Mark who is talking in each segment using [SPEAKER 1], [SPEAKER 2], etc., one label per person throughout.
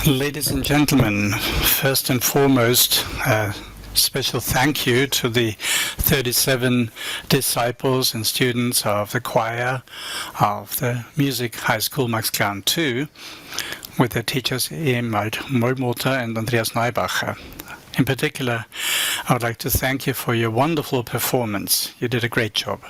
[SPEAKER 1] Ladies and gentlemen, first and foremost, special thank you to the 37 disciples and students of the choir of the Music High School Maxglan 2 with their teachers Bernhard Mollmutter and Andreas Neubacher. In particular, I would like to thank you for your wonderful performance. You did a great job.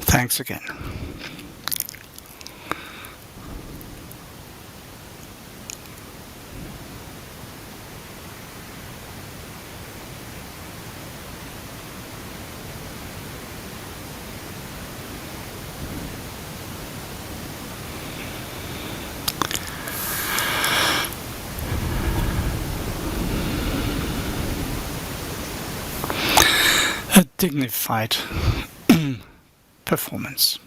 [SPEAKER 1] Thanks again. A dignified performance.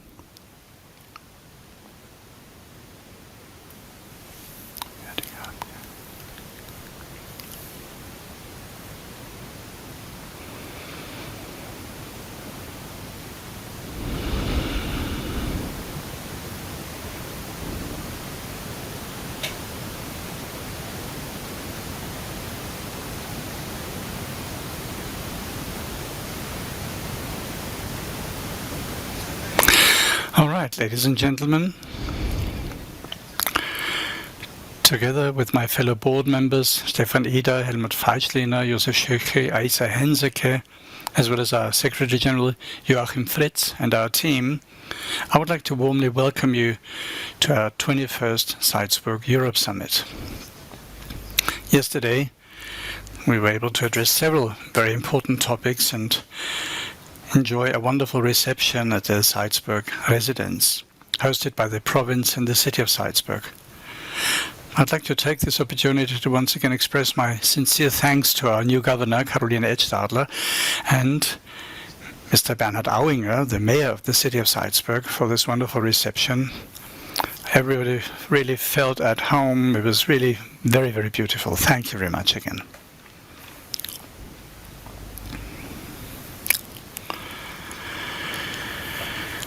[SPEAKER 1] All right, ladies and gentlemen, together with my fellow board members, Stefan Eder, Helmut Falschlehner, Josef Schöchle, Aisa Henseke, as well as our Secretary General Joachim Fritz and our team, I would like to warmly welcome you to our 21st Salzburg Europe Summit. Yesterday, we were able to address several very important topics and enjoy a wonderful reception at the Salzburg residence, hosted by the province and the city of Salzburg. I'd like to take this opportunity to once again express my sincere thanks to our new governor, Karoline Edtstadler, and Mr. Bernhard Auinger, the mayor of the city of Salzburg, for this wonderful reception. Everybody really felt at home. It was really very, very beautiful. Thank you very much again.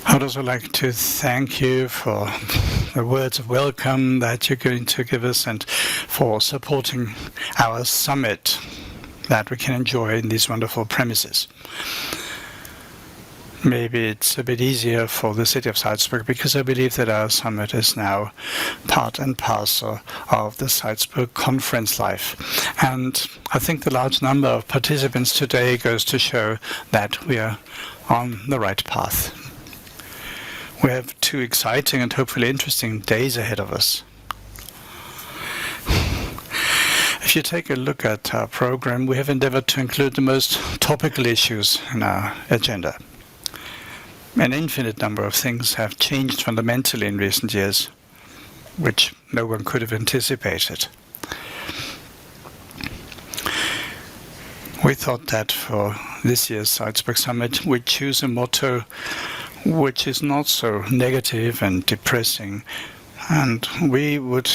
[SPEAKER 1] I would also like to thank you for the words of welcome that you're going to give us and for supporting our summit that we can enjoy in these wonderful premises. Maybe it's a bit easier for the city of Salzburg because I believe that our summit is now part and parcel of the Salzburg conference life. And I think the large number of participants today goes to show that we are on the right path. We have 2 exciting and hopefully interesting days ahead of us. If you take a look at our program, we have endeavored to include the most topical issues in our agenda. An infinite number of things have changed fundamentally in recent years, which no one could have anticipated. We thought that for this year's Salzburg Summit, we'd choose a motto which is not so negative and depressing. And we would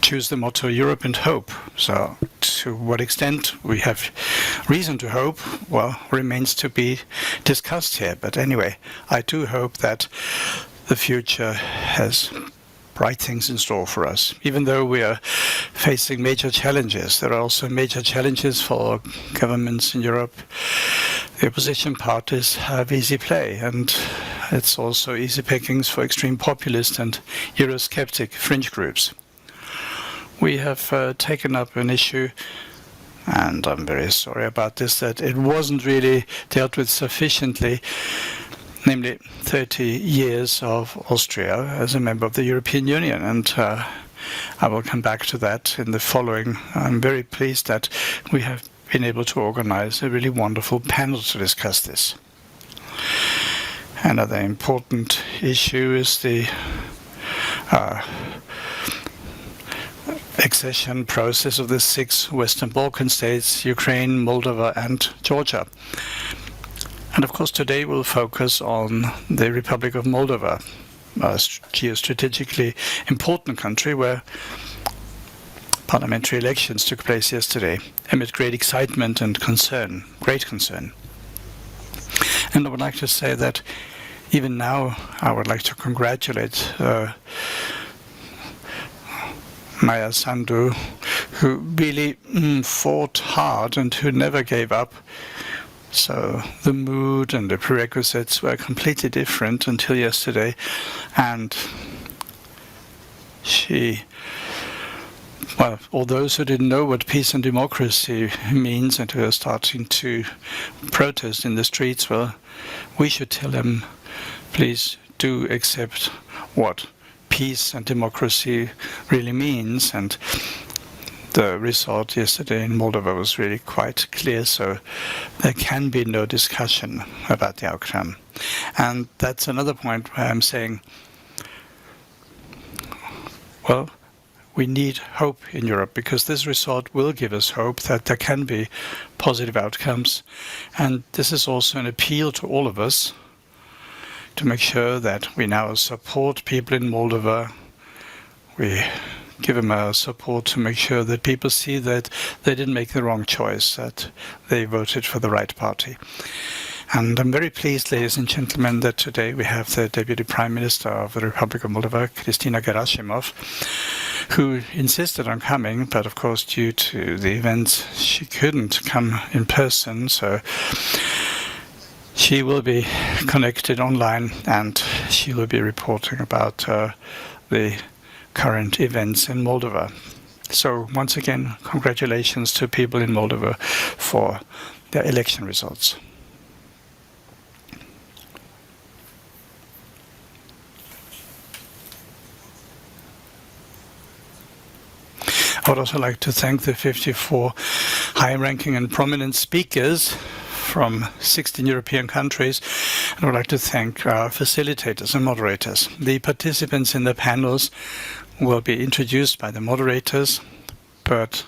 [SPEAKER 1] choose the motto Europe and Hope. So to what extent we have reason to hope, well, remains to be discussed here. But anyway, I do hope that the future has bright things in store for us. Even though we are facing major challenges, there are also major challenges for governments in Europe. The opposition parties have easy play, and it's also easy pickings for extreme populist and Eurosceptic fringe groups. We have taken up an issue, and I'm very sorry about this, that it wasn't really dealt with sufficiently, namely 30 years of Austria as a member of the European Union. And I will come back to that in the following. I'm very pleased that we have been able to organize a really wonderful panel to discuss this. Another important issue is the accession process of the 6 Western Balkan states, Ukraine, Moldova, and Georgia. And of course, today we'll focus on the Republic of Moldova, a geostrategically important country where parliamentary elections took place yesterday amid great excitement and concern, great concern. And I would like to say that even now I would like to congratulate Maya Sandu, who really fought hard and who never gave up. So the mood and the prerequisites were completely different until yesterday, and she, well, all those who didn't know what peace and democracy means and who are starting to protest in the streets, well, we should tell them, please do accept what peace and democracy really means. And the result yesterday in Moldova was really quite clear, so there can be no discussion about the outcome. And that's another point where I'm saying, well, we need hope in Europe, because this result will give us hope that there can be positive outcomes. And this is also an appeal to all of us to make sure that we now support people in Moldova. We give them our support to make sure that people see that they didn't make the wrong choice, that they voted for the right party. And I'm very pleased, ladies and gentlemen, that today we have the Deputy Prime Minister of the Republic of Moldova, Kristina Gerasimov, who insisted on coming, but of course due to the events she couldn't come in person, so she will be connected online and she will be reporting about the current events in Moldova. So once again, congratulations to people in Moldova for their election results. I would also like to thank the 54 high-ranking and prominent speakers from 16 European countries, and I would like to thank our facilitators and moderators. The participants in the panels will be introduced by the moderators, but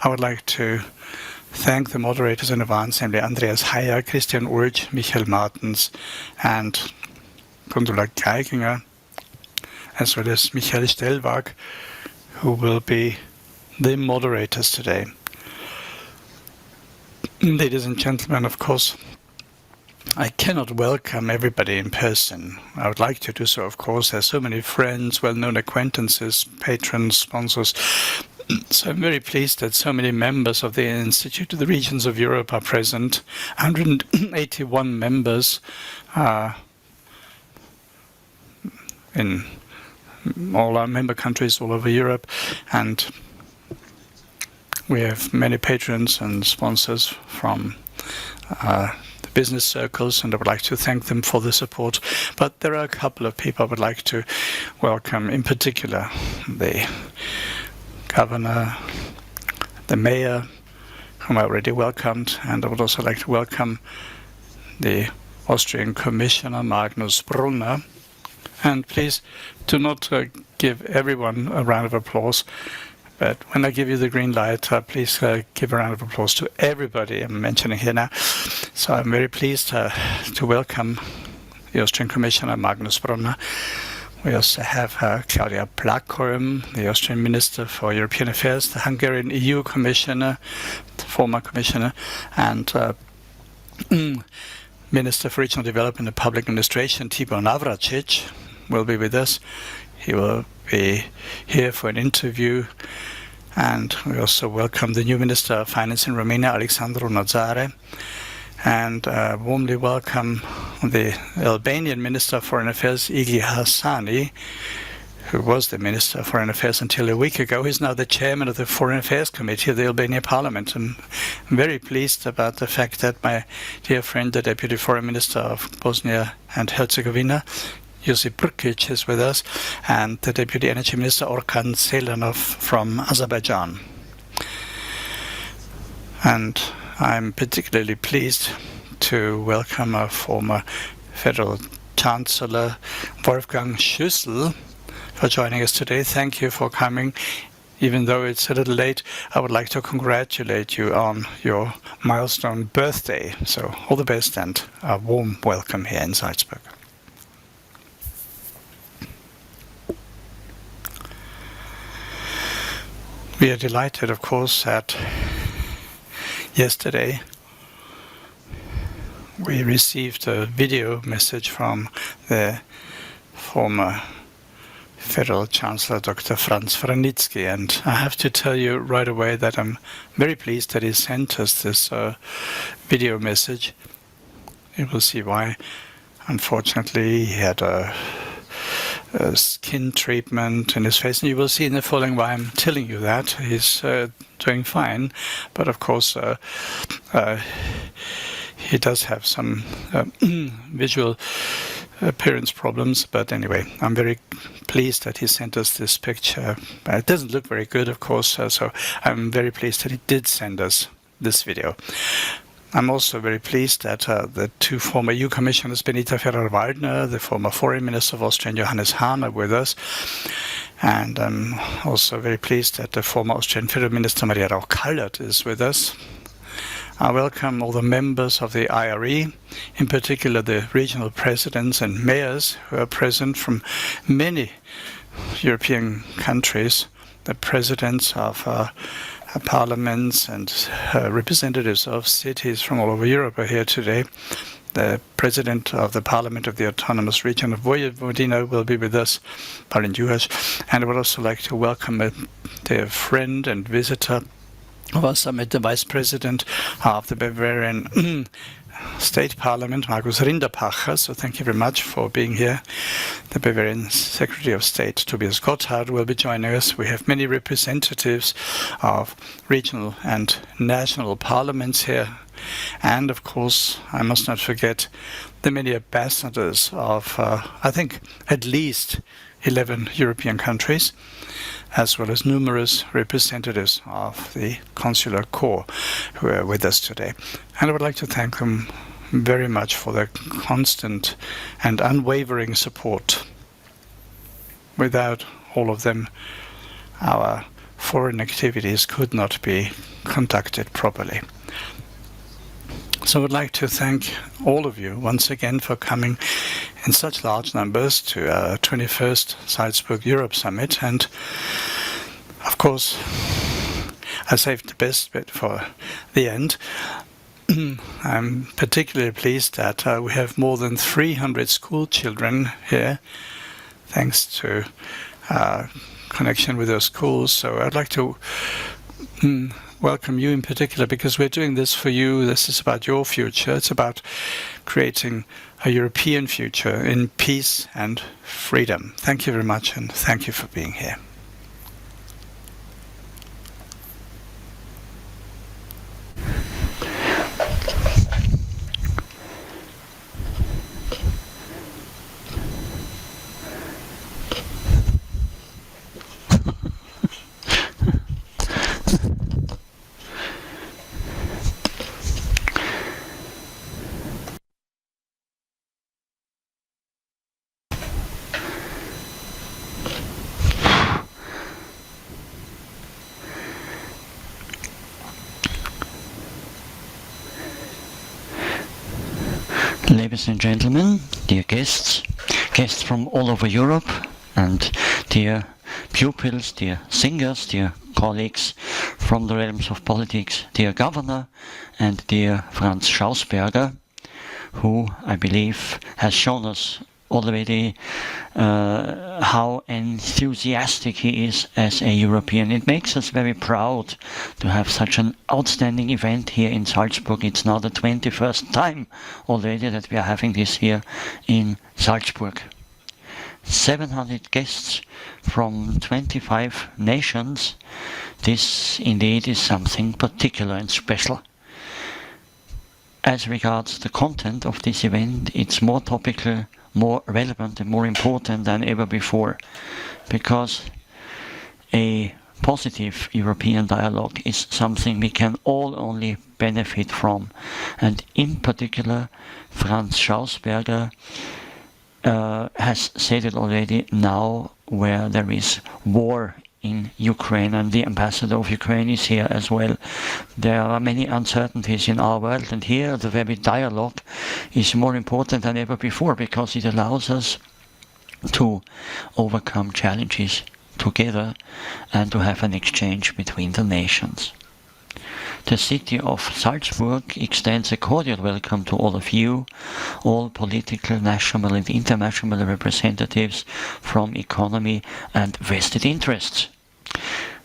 [SPEAKER 1] I would like to thank the moderators in advance, namely Andreas Heyer, Christian Ulrich, Michael Martens, and Gundula Geiginger, as well as Michael Stellwag, who will be the moderators today. Ladies and gentlemen, of course, I cannot welcome everybody in person. I would like to do so, of course. There's so many friends, well-known acquaintances, patrons, sponsors. So I'm very pleased that so many members of the Institute of the Regions of Europe are present. 181 members in all our member countries all over Europe. And we have many patrons and sponsors from business circles, and I would like to thank them for the support. But there are a couple of people I would like to welcome, in particular the governor, the mayor, whom I already welcomed, and I would also like to welcome the Austrian Commissioner, Magnus Brunner. And please do not give everyone a round of applause. But when I give you the green light, please give a round of applause to everybody I'm mentioning here now. So I'm very pleased to welcome the Austrian Commissioner, Magnus Brunner. We also have Claudia Plackholm, the Austrian Minister for European Affairs, the Hungarian EU Commissioner, the former Commissioner, and Minister for Regional Development and Public Administration, Tibor Navracic, will be with us. He will be here for an interview. And we also welcome the new Minister of Finance in Romania, Alexandru Nazare. And warmly welcome the Albanian Minister of Foreign Affairs, Igli Hassani, who was the Minister of Foreign Affairs until a week ago. He's now the chairman of the Foreign Affairs Committee of the Albanian Parliament. I'm very pleased about the fact that my dear friend, the Deputy Foreign Minister of Bosnia and Herzegovina, Josip Brkic, is with us, and the Deputy Energy Minister, Orkan Selanov from Azerbaijan. And I'm particularly pleased to welcome our former Federal Chancellor, Wolfgang Schüssel, for joining us today. Thank you for coming. Even though it's a little late, I would like to congratulate you on your milestone birthday. So all the best and a warm welcome here in Salzburg. We are delighted, of course, that yesterday we received a video message from the former Federal Chancellor, Dr. Franz Vranitzky, and I have to tell you right away that I'm very pleased that he sent us this video message. You will see why. Unfortunately, he had a skin treatment in his face, and you will see in the following why I'm telling you that. He's doing fine, but of course he does have some visual appearance problems. But anyway, I'm very pleased that he sent us this picture. It doesn't look very good, of course, so I'm very pleased that he did send us this video. I'm also very pleased that the two former EU commissioners, Benita Ferrer-Waldner, the former foreign minister of Austria, and Johannes Hahn, are with us. And I'm also very pleased that the former Austrian Federal Minister, Maria Rauch-Kallert, is with us. I welcome all the members of the IRE, in particular the regional presidents and mayors who are present from many European countries, the presidents of parliaments and representatives of cities from all over Europe are here today. The president of the parliament of the autonomous region of Vojvodina will be with us, Balint Juhas. And I would also like to welcome a dear friend and visitor of our summit, the vice president of the Bavarian State Parliament, Markus Rinderpacher. So thank you very much for being here. The Bavarian Secretary of State, Tobias Gotthard, will be joining us. We have many representatives of regional and national parliaments here. And of course, I must not forget the many ambassadors of, I think, at least 11 European countries, as well as numerous representatives of the consular corps who are with us today. And I would like to thank them very much for their constant and unwavering support. Without all of them, our foreign activities could not be conducted properly. So I would like to thank all of you once again for coming in such large numbers to our 21st Salzburg Europe Summit. And of course, I saved the best bit for the end. I'm particularly pleased that we have more than 300 school children here, thanks to connection with our schools. So I'd like to welcome you in particular, because we're doing this for you. This is about your future. It's about creating a European future in peace and freedom. Thank you very much, and thank you for being here.
[SPEAKER 2] Ladies and gentlemen, dear guests from all over Europe, and dear pupils, dear singers, dear colleagues from the realms of politics, dear Governor and dear Franz Schausberger, who I believe has shown us already how enthusiastic he is as a European. It makes us very proud to have such an outstanding event here in Salzburg. It's now the 21st time already that we are having this here in Salzburg. 700 guests from 25 nations. This indeed is something particular and special. As regards the content of this event, it's more topical, more relevant and more important than ever before, because a positive European dialogue is something we can all only benefit from. And in particular, Franz Schausberger has said it already, now where there is war in Ukraine, and the ambassador of Ukraine is here as well. There are many uncertainties in our world, and here the very dialogue is more important than ever before, because it allows us to overcome challenges together and to have an exchange between the nations. The city of Salzburg extends a cordial welcome to all of you, all political, national and international representatives from economy and vested interests.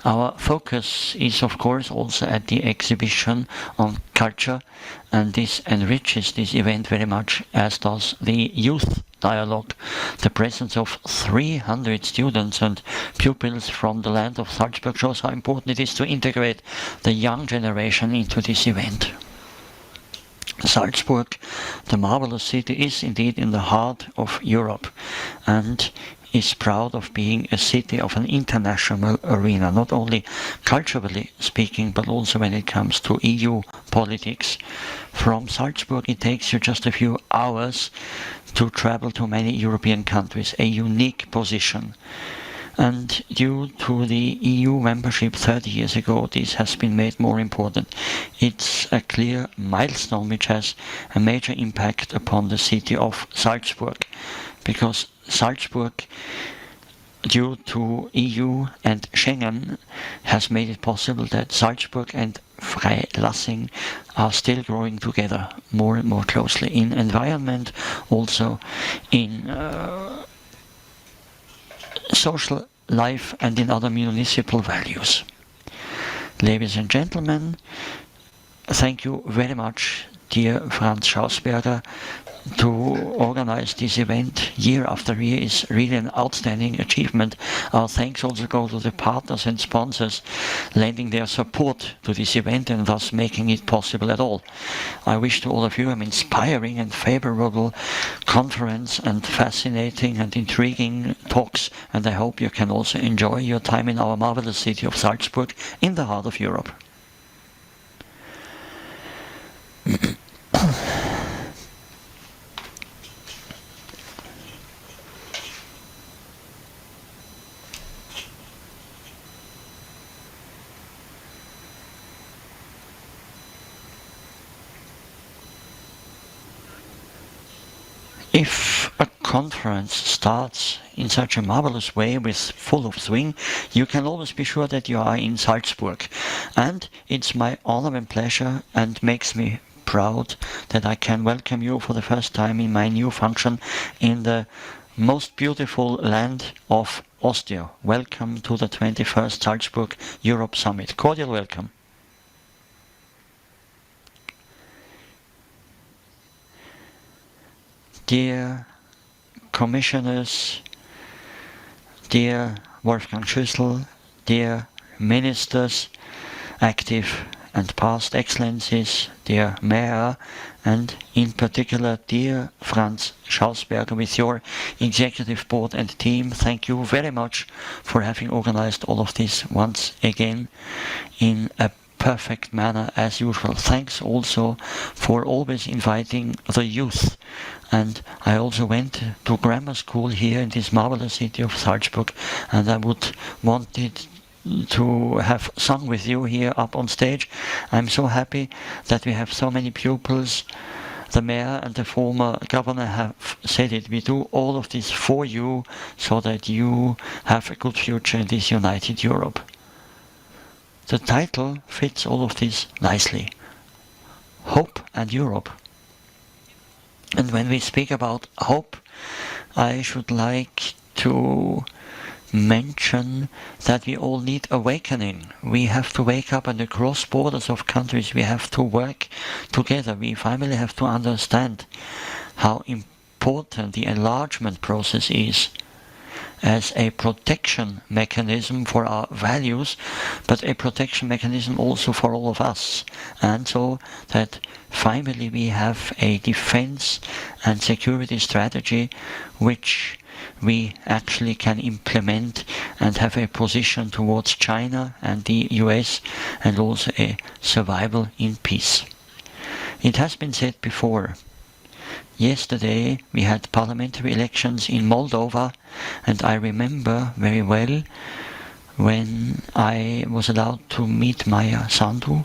[SPEAKER 2] Our focus is of course also at the exhibition on culture, and this enriches this event very much, as does the youth dialogue. The presence of 300 students and pupils from the land of Salzburg shows how important it is to integrate the young generation into this event. Salzburg, the marvelous city, is indeed in the heart of Europe and is proud of being a city of an international arena, not only culturally speaking, but also when it comes to EU politics. From Salzburg it takes you just a few hours to travel to many European countries, a unique position. And due to the EU membership 30 years ago, this has been made more important. It's a clear milestone which has a major impact upon the city of Salzburg, because Salzburg, due to EU and Schengen, has made it possible that Salzburg and Freilassing are still growing together more and more closely in environment, also in social life and in other municipal values. Ladies and gentlemen, thank you very much, dear Franz Schausberger. To organize this event year after year is really an outstanding achievement. Our thanks also go to the partners and sponsors lending their support to this event and thus making it possible at all. I wish to all of you an inspiring and favorable conference and fascinating and intriguing talks, and I hope you can also enjoy your time in our marvelous city of Salzburg in the heart of Europe. if a conference starts in such a marvelous way with full of swing, you can always be sure that you are in Salzburg. And it's my honor and pleasure and makes me proud that I can welcome you for the first time in my new function in the most beautiful land of Austria. Welcome to the 21st Salzburg Europe Summit. Cordial welcome. Dear commissioners, dear Wolfgang Schüssel, dear ministers, active and past excellencies, dear mayor, and in particular dear Franz with your executive board and team, thank you very much for having organized all of this once again in a perfect manner as usual. Thanks also for always inviting the youth. And I also went to grammar school here in this marvelous city of Salzburg, and I would wanted to have sung with you here up on stage. I'm so happy that we have so many pupils. The mayor and the former governor have said it. We do all of this for you so that you have a good future in this united Europe. The title fits all of this nicely. Hope and Europe. And when we speak about hope, I should like to mention that we all need awakening. We have to wake up, and across borders of countries we have to work together. We finally have to understand how important the enlargement process is as a protection mechanism for our values, but a protection mechanism also for all of us. And so that finally we have a defense and security strategy which we actually can implement and have a position towards China and the US, and also a survival in peace. It has been said before. Yesterday we had parliamentary elections in Moldova, and I remember very well when I was allowed to meet Maya Sandu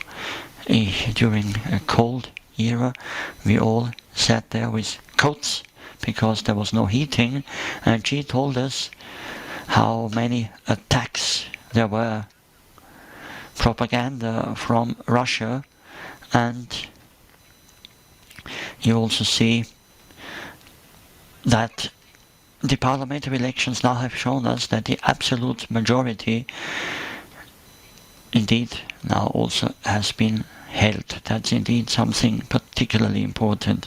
[SPEAKER 2] during a cold era. We all sat there with coats because there was no heating, and she told us how many attacks there were, propaganda from Russia. And you also see that the parliamentary elections now have shown us that the absolute majority indeed now also has been held. That's indeed something particularly important.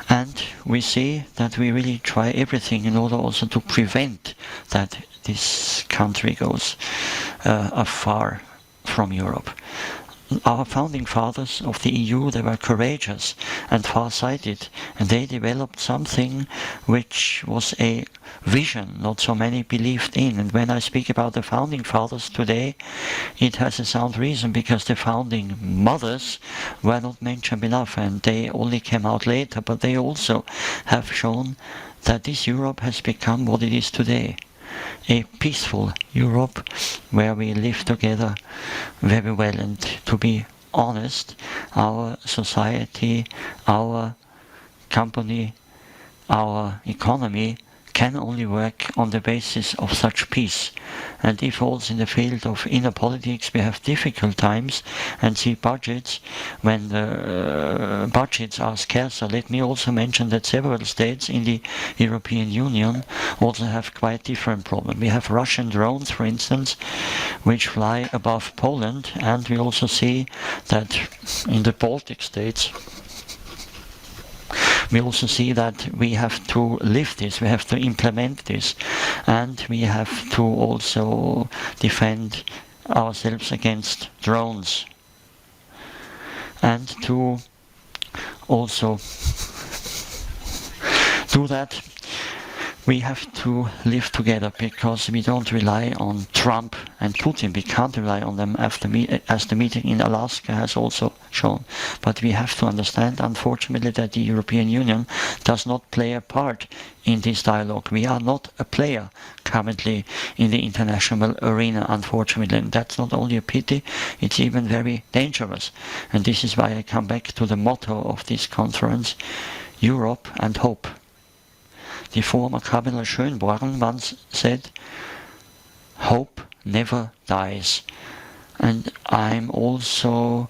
[SPEAKER 2] And we see that we really try everything in order also to prevent that this country goes afar from Europe. Our founding fathers of the EU, they were courageous and far-sighted, and they developed something which was a vision not so many believed in. And when I speak about the founding fathers today, it has a sound reason, because the founding mothers were not mentioned enough, and they only came out later, but they also have shown that this Europe has become what it is today. A peaceful Europe where we live together very well. And to be honest, our society, our company, our economy can only work on the basis of such peace. And if also in the field of inner politics we have difficult times and see budgets, when the budgets are scarcer, let me also mention that several states in the European Union also have quite different problems. We have Russian drones, for instance, which fly above Poland, and we also see that in the Baltic states we also see that we have to live this, we have to implement this, and we have to also defend ourselves against drones. And to also do that, we have to live together, because we don't rely on Trump and Putin. We can't rely on them as the meeting in Alaska has also shown. But we have to understand, unfortunately, that the European Union does not play a part in this dialogue. We are not a player currently in the international arena, unfortunately. And that's not only a pity, it's even very dangerous. And this is why I come back to the motto of this conference: Europe and hope. The former Cardinal Schönborn once said, "Hope never dies." And I'm also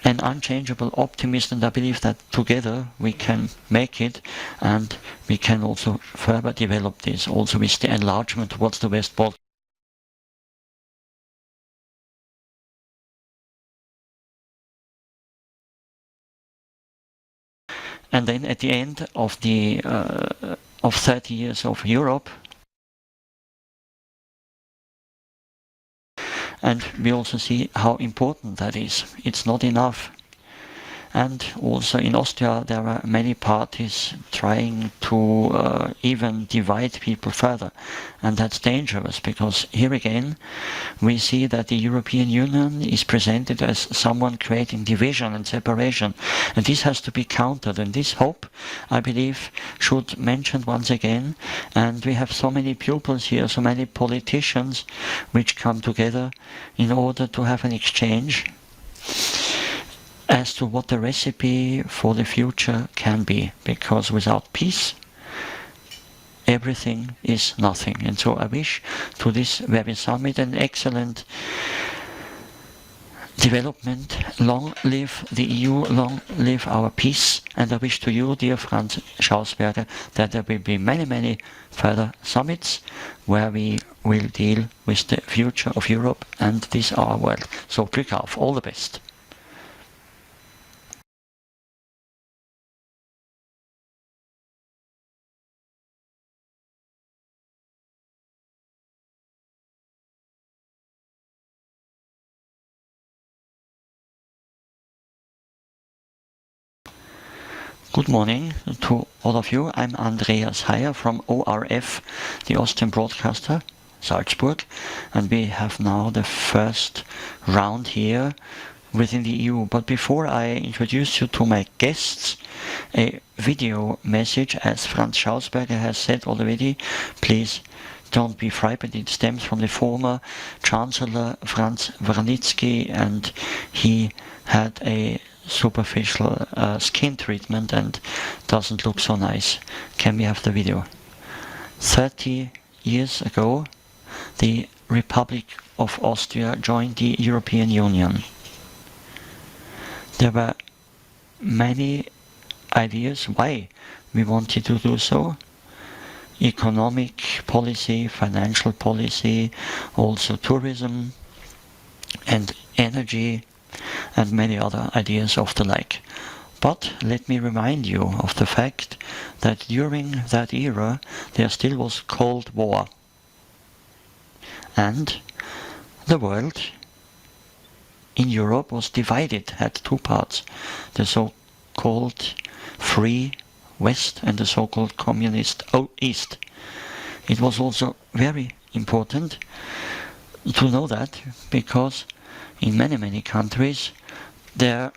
[SPEAKER 2] an unchangeable optimist, and I believe that together we can make it, and we can also further develop this, also with the enlargement towards the West Balkans. And then at the end of the of 30 years of Europe, and we also see how important that is. It's not enough. And also in Austria there are many parties trying to even divide people further. And that's dangerous, because here again we see that the European Union is presented as someone creating division and separation. And this has to be countered. And this hope, I believe, should mention once again. And we have so many pupils here, so many politicians which come together in order to have an exchange as to what the recipe for the future can be, because without peace everything is nothing. And so I wish to this very summit an excellent development. Long live the EU, long live our peace. And I wish to you, dear Franz Schausberger, that there will be many further summits where we will deal with the future of Europe and this our world. So Glück auf, all the best. Good morning to all of you. I'm Andreas from ORF, the Austrian broadcaster, Salzburg, and we have now the first round here within the EU. But before I introduce you to my guests, a video message, as Franz Schausberger has said already. Please don't be frightened. It stems from the former Chancellor Franz Vranitzky, and he had a superficial skin treatment and doesn't look so nice. Can we have the video? 30 years ago, the Republic of Austria joined the European Union. There were many ideas why we wanted to do so. Economic policy, financial policy, also tourism and energy, and many other ideas of the like. But let me remind you of the fact that during that era there still was Cold War. And the world in Europe was divided, had two parts. The so-called free West and the so-called communist East. It was also very important to know that, because in many countries there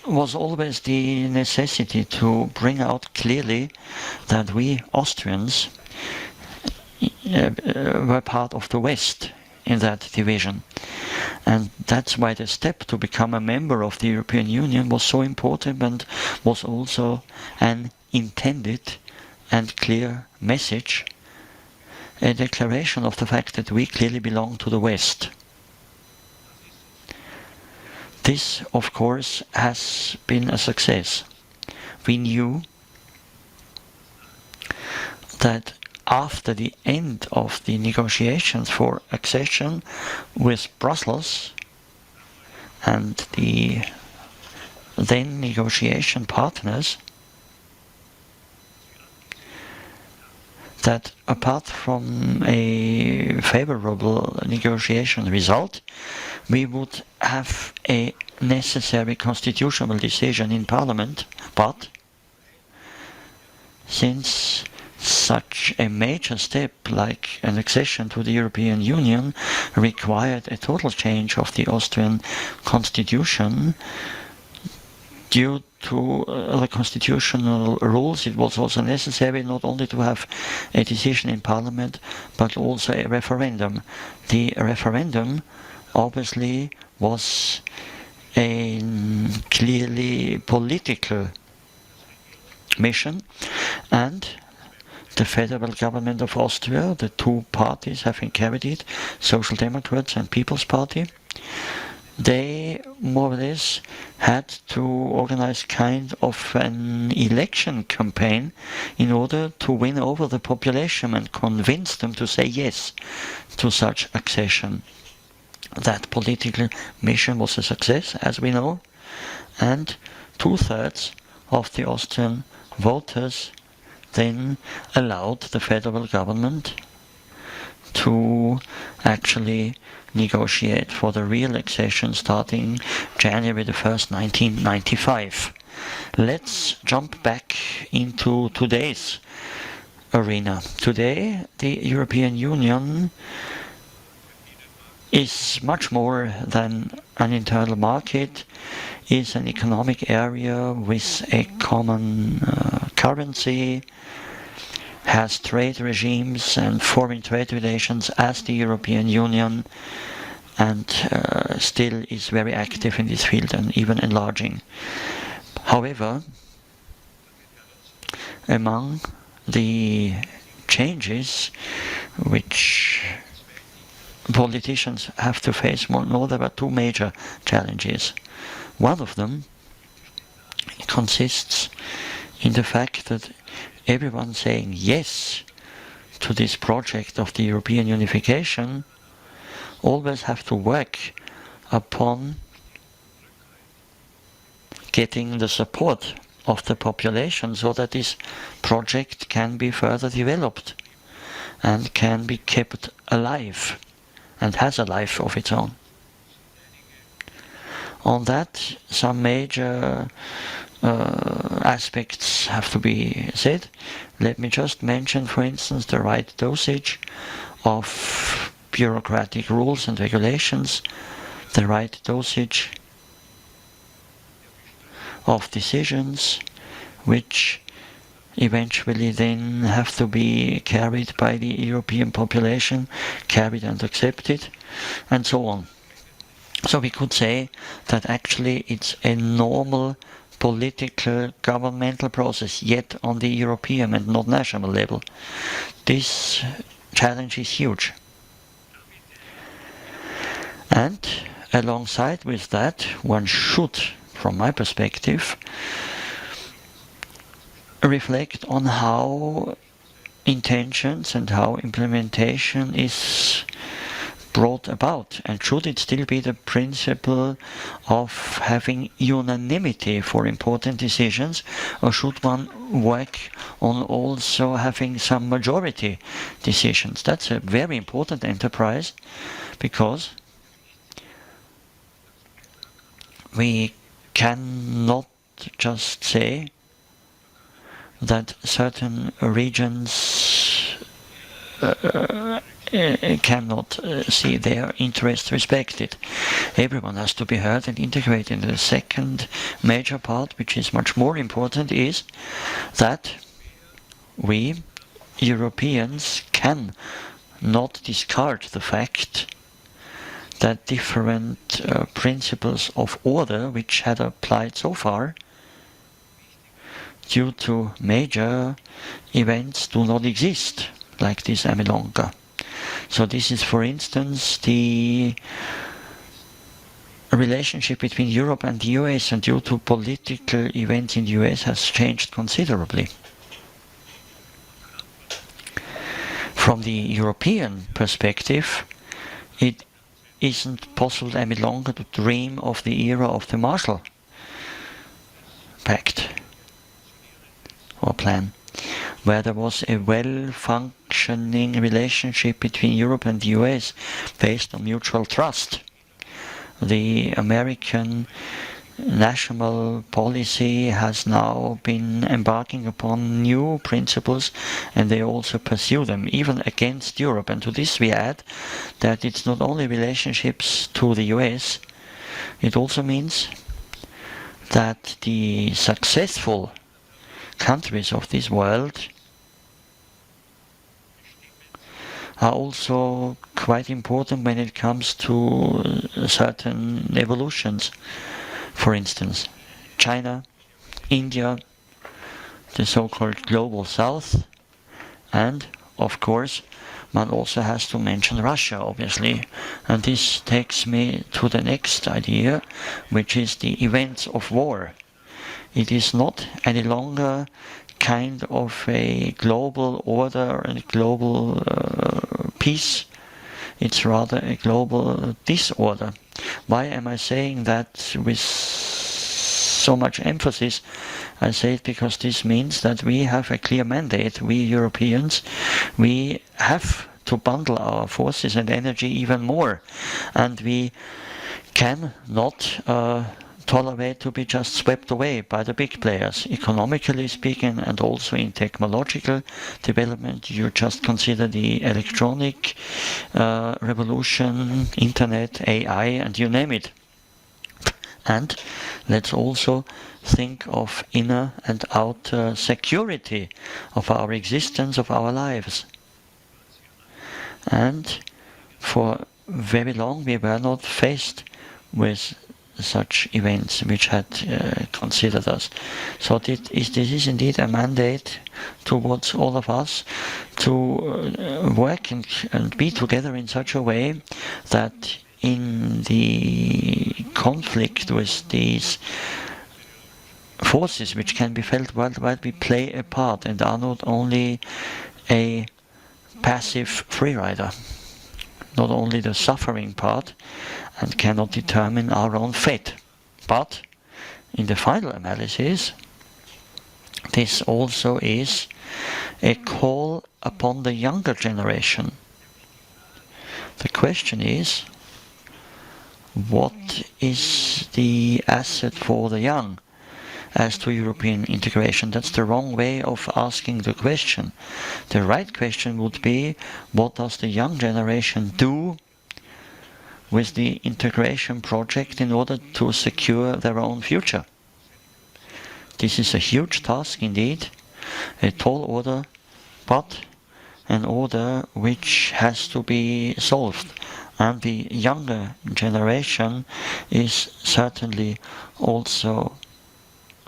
[SPEAKER 2] was always the necessity to bring out clearly that we Austrians were part of the West in that division. And that's why the step to become a member of the European Union was so important, and was also an intended and clear message, a declaration of the fact that we clearly belong to the West. This, of course, has been a success. We knew that after the end of the negotiations for accession with Brussels and the then negotiation partners, that apart from a favorable negotiation result, we would have a necessary constitutional decision in Parliament. But since such a major step like an accession to the European Union required a total change of the Austrian constitution, due to the constitutional rules, it was also necessary not only to have a decision in Parliament, but also a referendum. The referendum obviously was a clearly political mission, and the federal government of Austria, the two parties having carried it, Social Democrats and People's Party, they more or less had to organize kind of an election campaign in order to win over the population and convince them to say yes to such accession. That political mission was a success, as we know, and 2/3 of the Austrian voters then allowed the federal government to actually negotiate for the real accession starting January the 1st, 1995. Let's jump back into today's arena. Today, the European Union is much more than an internal market, is an economic area with a common currency, has trade regimes and foreign trade relations as the European Union, and still is very active in this field and even enlarging. However, among the changes which politicians have to face, there are two major challenges. One of them consists in the fact that everyone saying yes to this project of the European unification always have to work upon getting the support of the population so that this project can be further developed and can be kept alive and has a life of its own. On that, some major aspects have to be said. Let me just mention, for instance, the right dosage of bureaucratic rules and regulations, the right dosage of decisions which eventually then have to be carried by the European population, carried and accepted, and so on. So we could say that actually it's a normal political governmental process, yet on the European and not national level. This challenge is huge. And alongside with that, one should, from my perspective, reflect on how intentions and how implementation is brought about, and should it still be the principle of having unanimity for important decisions, or should one work on also having some majority decisions? That's a very important enterprise, because we cannot just say that certain regions cannot see their interests respected. Everyone has to be heard and integrated. And the second major part, which is much more important, is that we Europeans can not discard the fact that different principles of order which had applied so far due to major events do not exist, like this any longer. So this is, for instance, the relationship between Europe and the US, and due to political events in the US has changed considerably. From the European perspective, it isn't possible any longer to dream of the era of the Marshall Pact or plan, where there was a well-functioning relationship between Europe and the US based on mutual trust. The American national policy has now been embarking upon new principles, and they also pursue them, even against Europe. And to this we add that it's not only relationships to the US, it also means that the successful countries of this world are also quite important when it comes to certain evolutions. For instance, China, India, the so-called Global South, and, of course, one also has to mention Russia, obviously. And this takes me to the next idea, which is the events of war. It is not any longer kind of a global order and global peace. It's rather a global disorder. Why am I saying that with so much emphasis? I say it because this means that we have a clear mandate. We Europeans, we have to bundle our forces and energy even more, and we cannot tolerate to be just swept away by the big players, economically speaking, and also in technological development. You just consider the electronic revolution, internet, AI, and you name it. And let's also think of inner and outer security of our existence, of our lives. And for very long we were not faced with such events which had considered us. So this is indeed a mandate towards all of us to work and be together in such a way that in the conflict with these forces which can be felt worldwide, we play a part and are not only a passive free rider, not only the suffering part, and cannot determine our own fate. But in the final analysis, this also is a call upon the younger generation. The question is, what is the asset for the young as to European integration? That's the wrong way of asking the question. The right question would be, what does the young generation do with the integration project in order to secure their own future? This is a huge task indeed, a tall order, but an order which has to be solved. And the younger generation is certainly also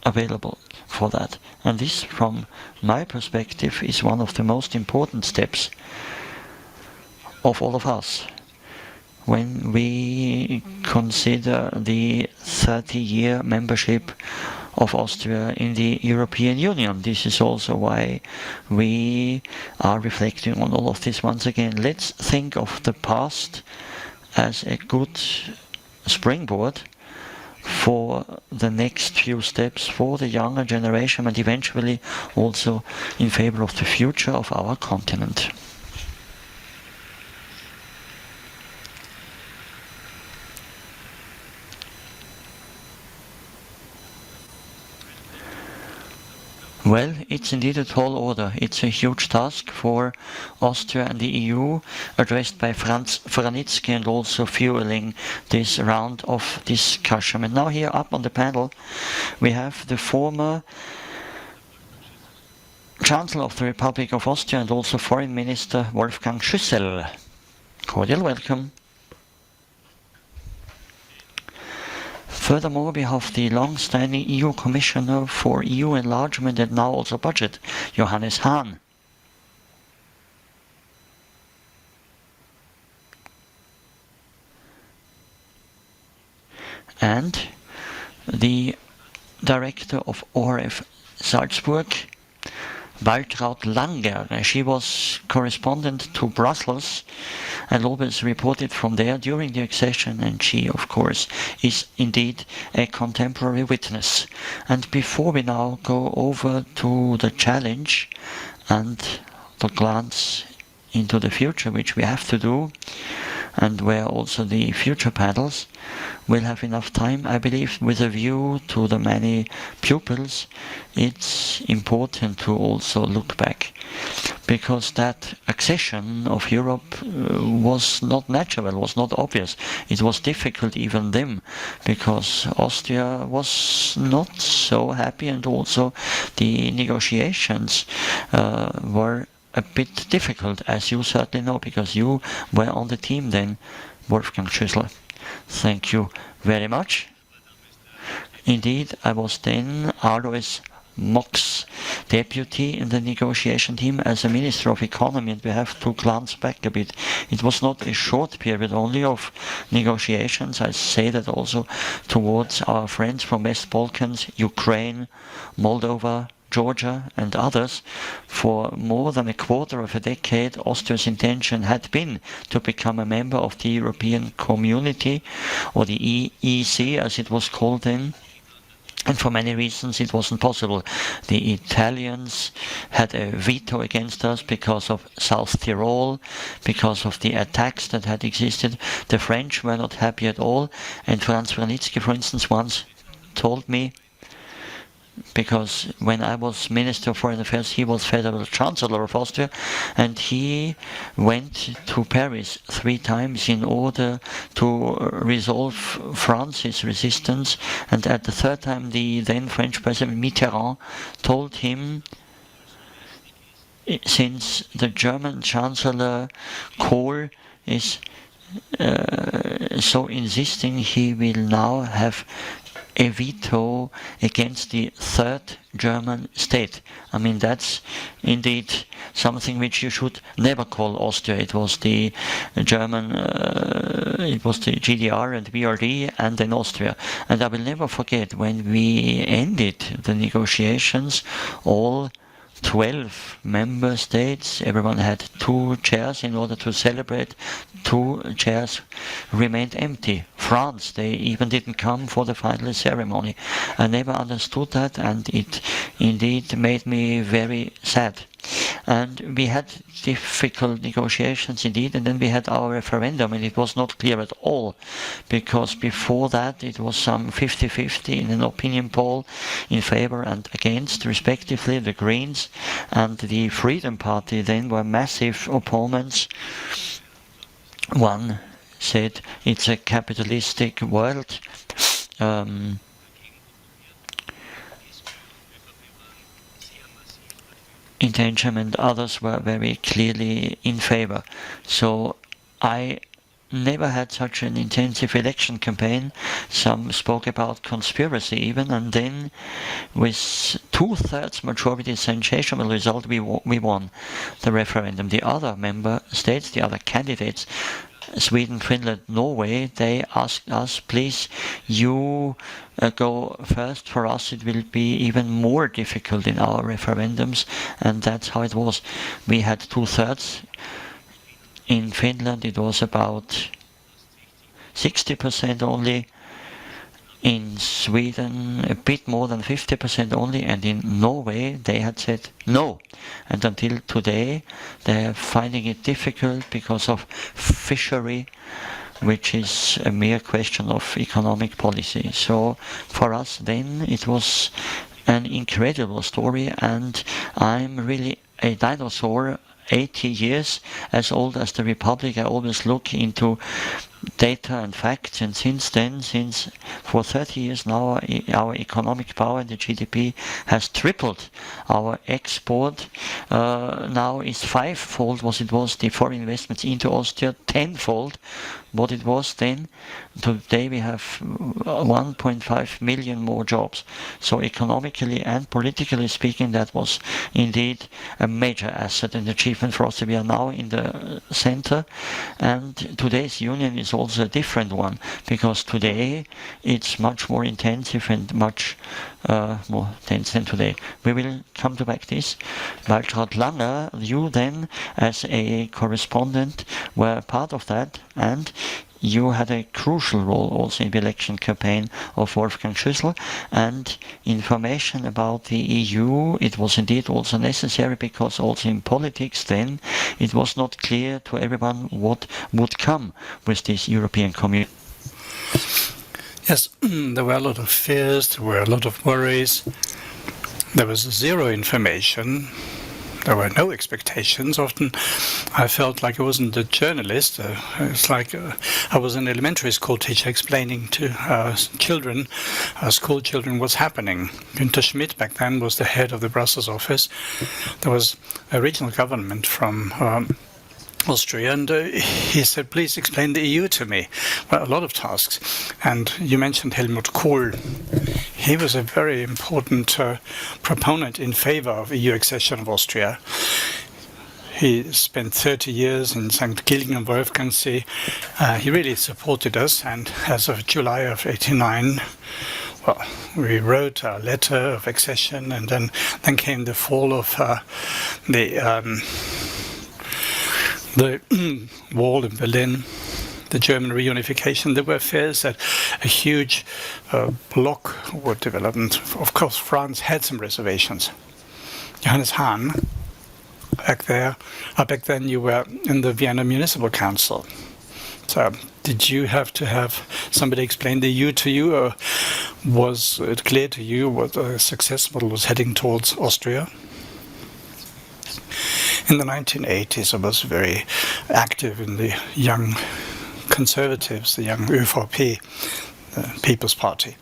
[SPEAKER 2] available for that. And this, from my perspective, is one of the most important steps of all of us. When we consider the 30-year membership of Austria in the European Union, this is also why we are reflecting on all of this once again. Let's think of the past as a good springboard for the next few steps for the younger generation, and eventually also in favor of the future of our continent. Well, it's indeed a tall order. It's a huge task for Austria and the EU, addressed by Franz, Vranitzky, and also fueling this round of discussion. And now here up on the panel we have the former Chancellor of the Republic of Austria and also Foreign Minister Wolfgang Schüssel. Cordial welcome. Furthermore, we have the long-standing EU Commissioner for EU Enlargement and now also Budget, Johannes Hahn. And the Director of ORF Salzburg, Waltraud Langer. She was correspondent to Brussels and always reported from there during the accession, and she, of course, is indeed a contemporary witness. And before we now go over to the challenge and the glance into the future, which we have to do, and where also the future panels will have enough time, I believe, with a view to the many pupils, it's important to also look back, because that accession of Europe was not natural, was not obvious. It was difficult even then, because Austria was not so happy, and also the negotiations were a bit difficult, as you certainly know, because you were on the team then, Wolfgang Schüssel. Thank you very much. Indeed, I was then Alois Mock's deputy in the negotiation team as a Minister of Economy, and we have to glance back a bit. It was not a short period only of negotiations. I say that also towards our friends from West Balkans, Ukraine, Moldova, Georgia and others. For more than a quarter of a decade, Austria's intention had been to become a member of the European Community, or the EEC as it was called then. And for many reasons it wasn't possible. The Italians had a veto against us because of South Tyrol, because of the attacks that had existed. The French were not happy at all. And Franz Vranitzky, for instance, once told me, because when I was Minister of Foreign Affairs, he was Federal Chancellor of Austria, and he went to Paris 3 times in order to resolve France's resistance. And at the 3rd time, the then French President Mitterrand told him, since the German Chancellor Kohl is so insisting, he will now have a veto against the 3rd German state. I mean, that's indeed something which you should never call Austria. It was the German, it was the GDR and BRD and then Austria. And I will never forget when we ended the negotiations, all 12 member states, everyone had 2 chairs in order to celebrate. 2 chairs remained empty. France, they even didn't come for the final ceremony. I never understood that, and it indeed made me very sad. And we had difficult negotiations indeed, and then we had our referendum, and it was not clear at all, because before that it was some 50-50 in an opinion poll in favor and against, respectively. The Greens and the Freedom Party then were massive opponents. One said it's a capitalistic world. Intention, and others were very clearly in favor. So I never had such an intensive election campaign. Some spoke about conspiracy even, and then with 2/3 majority, sensational result, we won the referendum. The other member states, the other candidates, Sweden, Finland, Norway, they asked us, please, you go first. For us it will be even more difficult in our referendums, and that's how it was. We had 2/3. In Finland it was about 60% only. In Sweden a bit more than 50% only, and in Norway they had said no. And until today they are finding it difficult because of fishery, which is a mere question of economic policy. So for us then it was an incredible story, and I'm really a dinosaur, 80 years as old as the Republic. I always look into data and facts, and since then, for 30 years now, our economic power and the GDP has tripled. Our export now is 5-fold what it was, the foreign investments into Austria 10-fold what it was then. Today we have 1.5 million more jobs. So economically and politically speaking, that was indeed a major asset and achievement for us. We are now in the center, and today's union is also a different one, because today it's much more intensive and much more tense than today. We will come to back this. Waltraud Langer, you then as a correspondent were part of that, and you had a crucial role also in the election campaign of Wolfgang Schüssel, and information about the EU, it was indeed also necessary, because also in politics then it was not clear to everyone what would come with this European Community.
[SPEAKER 1] Yes, there were a lot of fears, there were a lot of worries. There was zero information. There were no expectations. Often I felt like I wasn't a journalist. It's like I was an elementary school teacher explaining to children, school children, what's happening. Günther Schmidt back then was the head of the Brussels office. There was a regional government from Austria, and he said, please explain the EU to me. Well, a lot of tasks. And you mentioned Helmut Kohl. he was a very important proponent in favor of EU accession of Austria. He spent 30 years in St. Gilgen and Wolfgang See. He really supported us, and as of July of '89, well, we wrote our letter of accession, and then came the fall of the wall in Berlin, the German reunification. There were fears that a huge bloc would develop, and of course France had some reservations. Johannes Hahn, back then you were in the Vienna Municipal Council. So did you have to have somebody explain the EU to you, or was it clear to you what a success model was heading towards Austria? In the 1980s, I was very active in the young conservatives, the young ÖVP, the People's Party.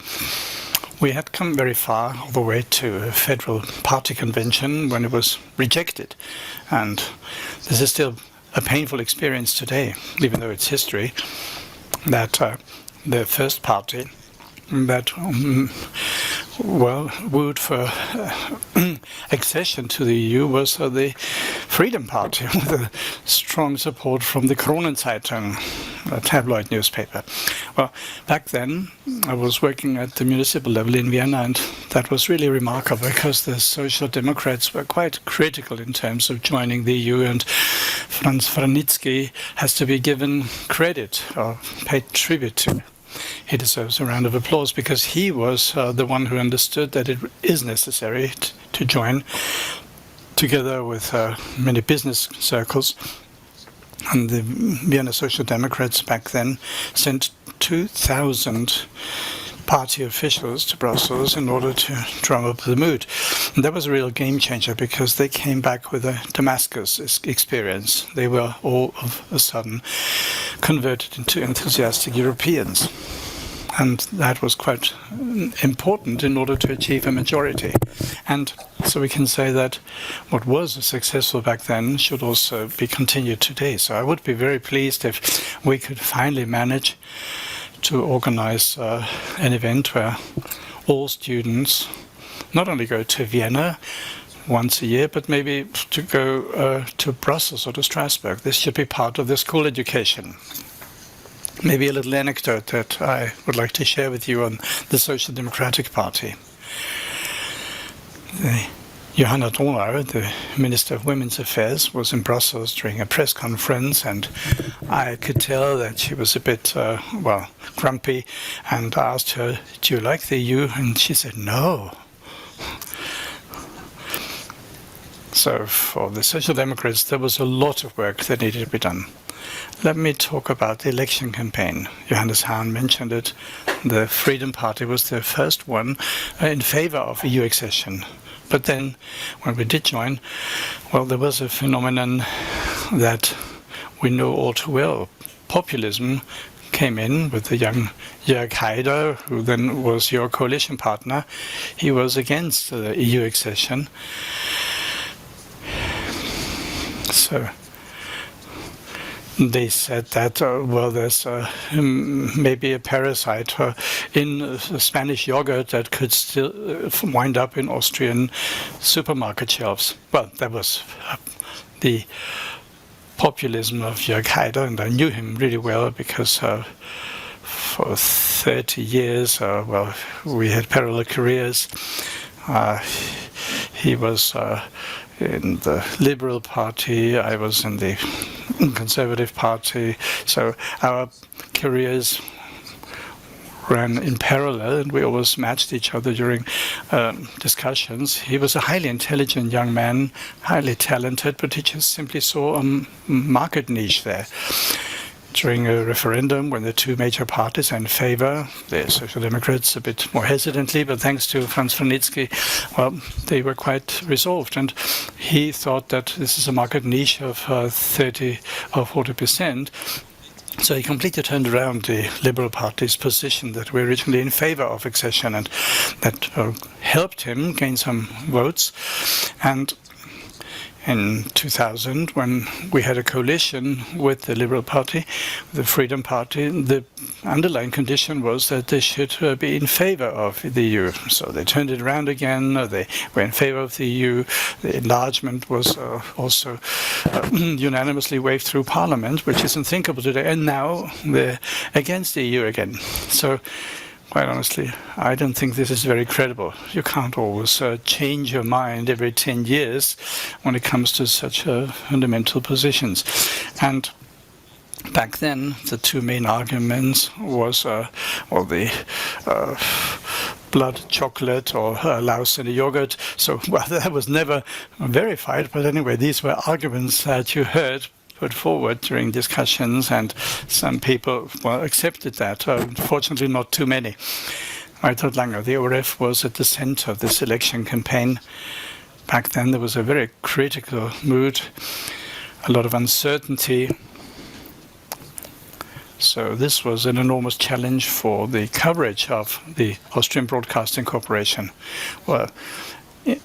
[SPEAKER 1] We had come very far, all the way to a federal party convention when it was rejected. And this is still a painful experience today, even though it's history, that the first party that wooed for accession to the EU was the Freedom Party, with a strong support from the Kronenzeitung, a tabloid newspaper. Well, back then I was working at the municipal level in Vienna, and that was really remarkable because the Social Democrats were quite critical in terms of joining the EU, and Franz Vranitzky has to be given credit or paid tribute to. He deserves a round of applause because he was the one who understood that it is necessary to join, together with many business circles. And the Vienna Social Democrats back then sent 2,000 party officials to Brussels in order to drum up the mood. And that was a real game changer because they came back with a Damascus experience. They were all of a sudden converted into enthusiastic Europeans. And that was quite important in order to achieve a majority. And so we can say that what was successful back then should also be continued today. So I would be very pleased if we could finally manage to organize an event where all students not only go to Vienna once a year, but maybe to go to Brussels or to Strasbourg. This should be part of the school education. Maybe a little anecdote that I would like to share with you on the Social Democratic Party. Johannes, the Minister of Women's Affairs, was in Brussels during a press conference, and I could tell that she was a bit, grumpy, and I asked her, "Do you like the EU?" And she said, "No." So for the Social Democrats, there was a lot of work that needed to be done. Let me talk about the election campaign. Johannes Hahn mentioned it. The Freedom Party was the first one in favor of EU accession. But then, when we did join, well, there was a phenomenon that we know all too well. Populism came in with the young Jörg Haider, who then was your coalition partner. He was against the EU accession. So they said that, there's maybe a parasite in Spanish yogurt that could still wind up in Austrian supermarket shelves. Well, that was the populism of Jörg Haider, and I knew him really well because for 30 years, we had parallel careers. He was in the Liberal Party, I was in the Conservative Party, so our careers ran in parallel, and we always matched each other during discussions. He was a highly intelligent young man, highly talented, but he just simply saw a market niche there. During a referendum, when the two major parties are in favor, the Social Democrats a bit more hesitantly, but thanks to Franz Vranitzky, they were quite resolved. And he thought that this is a market niche of 30 or 40%. So he completely turned around the Liberal Party's position that we're originally in favor of accession, and that helped him gain some votes. And in 2000, when we had a coalition with the Liberal Party, the Freedom Party, the underlying condition was that they should be in favor of the EU. So they turned it around again. They were in favor of the EU. The enlargement was also unanimously waved through Parliament, which is unthinkable today. And now they're against the EU again. So quite honestly, I don't think this is very credible. You can't always change your mind every 10 years when it comes to such fundamental positions. And back then, the two main arguments was the blood chocolate or louse in a yogurt. So, well, that was never verified. But anyway, these were arguments that you heard put forward during discussions, and some people, well, accepted that. Unfortunately, not too many. Waltraud Langer, the ORF, was at the center of this election campaign. Back then, there was a very critical mood, a lot of uncertainty. So this was an enormous challenge for the coverage of the Austrian Broadcasting Corporation. Well,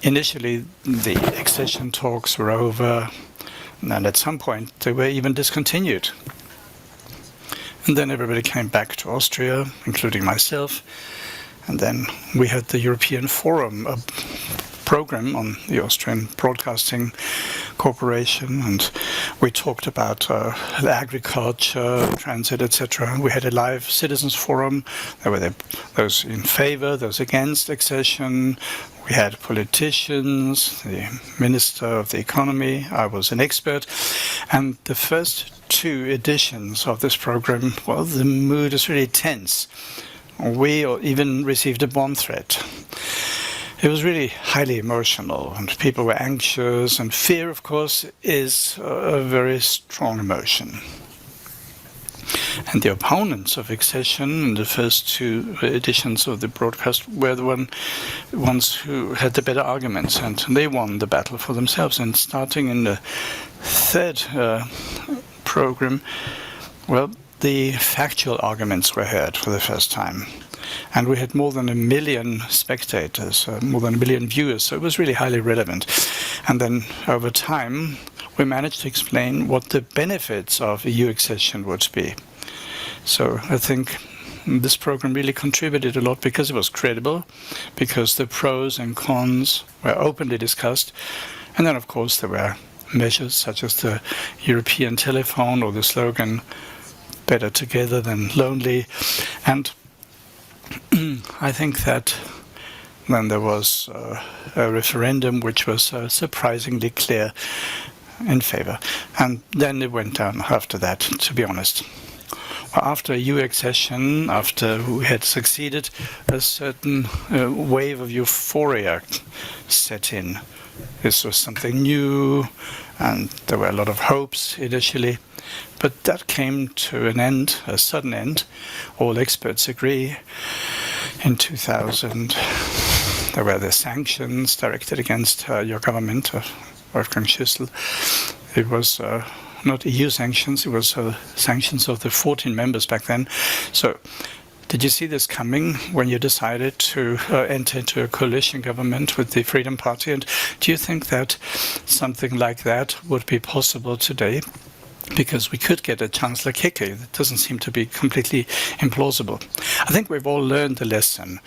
[SPEAKER 1] initially, the accession talks were over, and at some point they were even discontinued. And then everybody came back to Austria, including myself. And then we had the European Forum, a program on the Austrian Broadcasting Corporation, and we talked about agriculture, transit, etc. We had a live citizens forum. There were those in favor, those against accession. We had politicians, the Minister of the Economy, I was an expert. And the first two editions of this program, well, the mood is really tense. We even received a bomb threat. It was really highly emotional, and people were anxious, and fear, of course, is a very strong emotion. And the opponents of accession in the first two editions of the broadcast were the ones who had the better arguments, and they won the battle for themselves. And starting in the third program, well, the factual arguments were heard for the first time. And we had more than 1 million spectators, more than 1 million viewers, so it was really highly relevant. And then over time, we managed to explain what the benefits of EU accession would be. So I think this program really contributed a lot because it was credible, because the pros and cons were openly discussed. And then, of course, there were measures such as the European telephone or the slogan, better together than lonely. And I think that then there was a referendum which was surprisingly clear in favor. And then it went down after that, to be honest. After EU accession, after we had succeeded, a certain wave of euphoria set in. This was something new, and there were a lot of hopes initially. But that came to an end, a sudden end. All experts agree. In 2000, there were the sanctions directed against your government, Wolfgang Schüssel. It was not EU sanctions, it was sanctions of the 14 members back then. So did you see this coming when you decided to enter into a coalition government with the Freedom Party? And do you think that something like that would be possible today? Because we could get a Chancellor kicker. It doesn't seem to be completely implausible. I think we've all learned the lesson.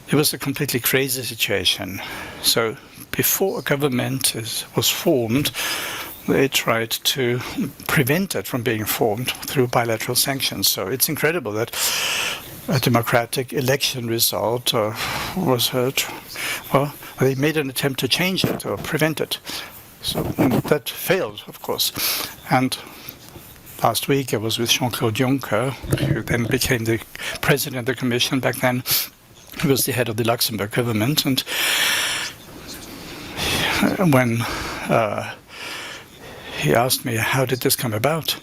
[SPEAKER 1] It was a completely crazy situation. So before a government was formed, they tried to prevent it from being formed through bilateral sanctions. So it's incredible that a democratic election result was heard. Well, they made an attempt to change it or prevent it. So that failed, of course. And last week I was with Jean-Claude Juncker, who then became the president of the Commission. Back then he was the head of the Luxembourg government. And when he asked me, how did this come about?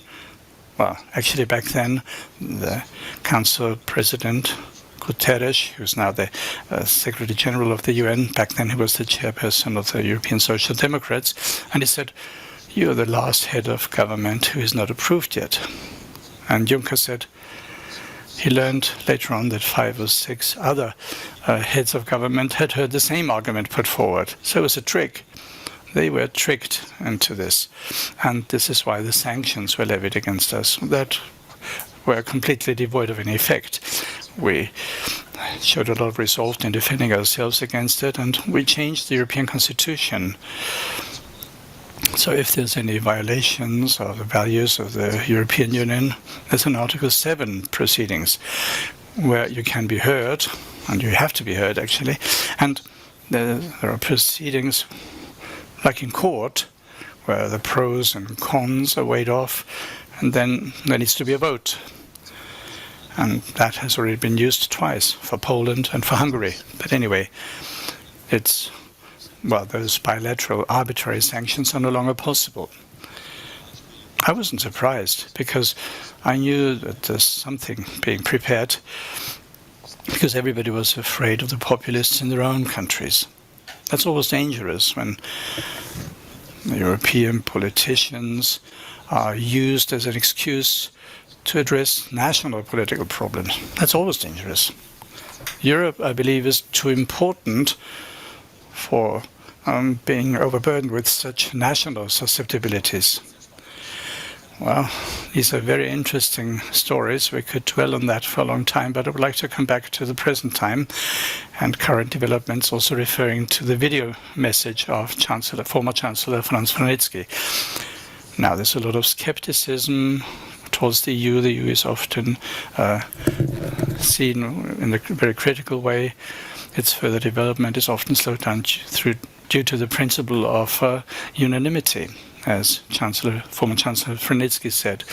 [SPEAKER 1] Well, actually back then the Council President Guterres, who's now the Secretary General of the UN. Back then he was the chairperson of the European Social Democrats. And he said, you're the last head of government who is not approved yet. And Juncker said he learned later on that 5 or 6 other heads of government had heard the same argument put forward. So it was a trick. they were tricked into this. And this is why the sanctions were levied against us that were completely devoid of any effect. We showed a lot of resolve in defending ourselves against it, and we changed the European Constitution. So if there's any violations of the values of the European Union, there's an Article 7 proceedings where you can be heard, and you have to be heard actually, and there are proceedings like in court where the pros and cons are weighed off, and then there needs to be a vote. And that has already been used twice for Poland and for Hungary. But anyway, it's, well, those bilateral arbitrary sanctions are no longer possible. I wasn't surprised because I knew that there's something being prepared because everybody was afraid of the populists in their own countries. That's always dangerous when the European politicians are used as an excuse to address national political problems. That's always dangerous. Europe, I believe, is too important for being overburdened with such national susceptibilities. Well, these are very interesting stories. We could dwell on that for a long time, but I would like to come back to the present time and current developments, also referring to the video message of former Chancellor Franz Vranitzky. Now, there's a lot of skepticism towards the EU. The EU is often seen in a very critical way. Its further development is often slowed down due to the principle of unanimity, as former Chancellor Vranitzky said.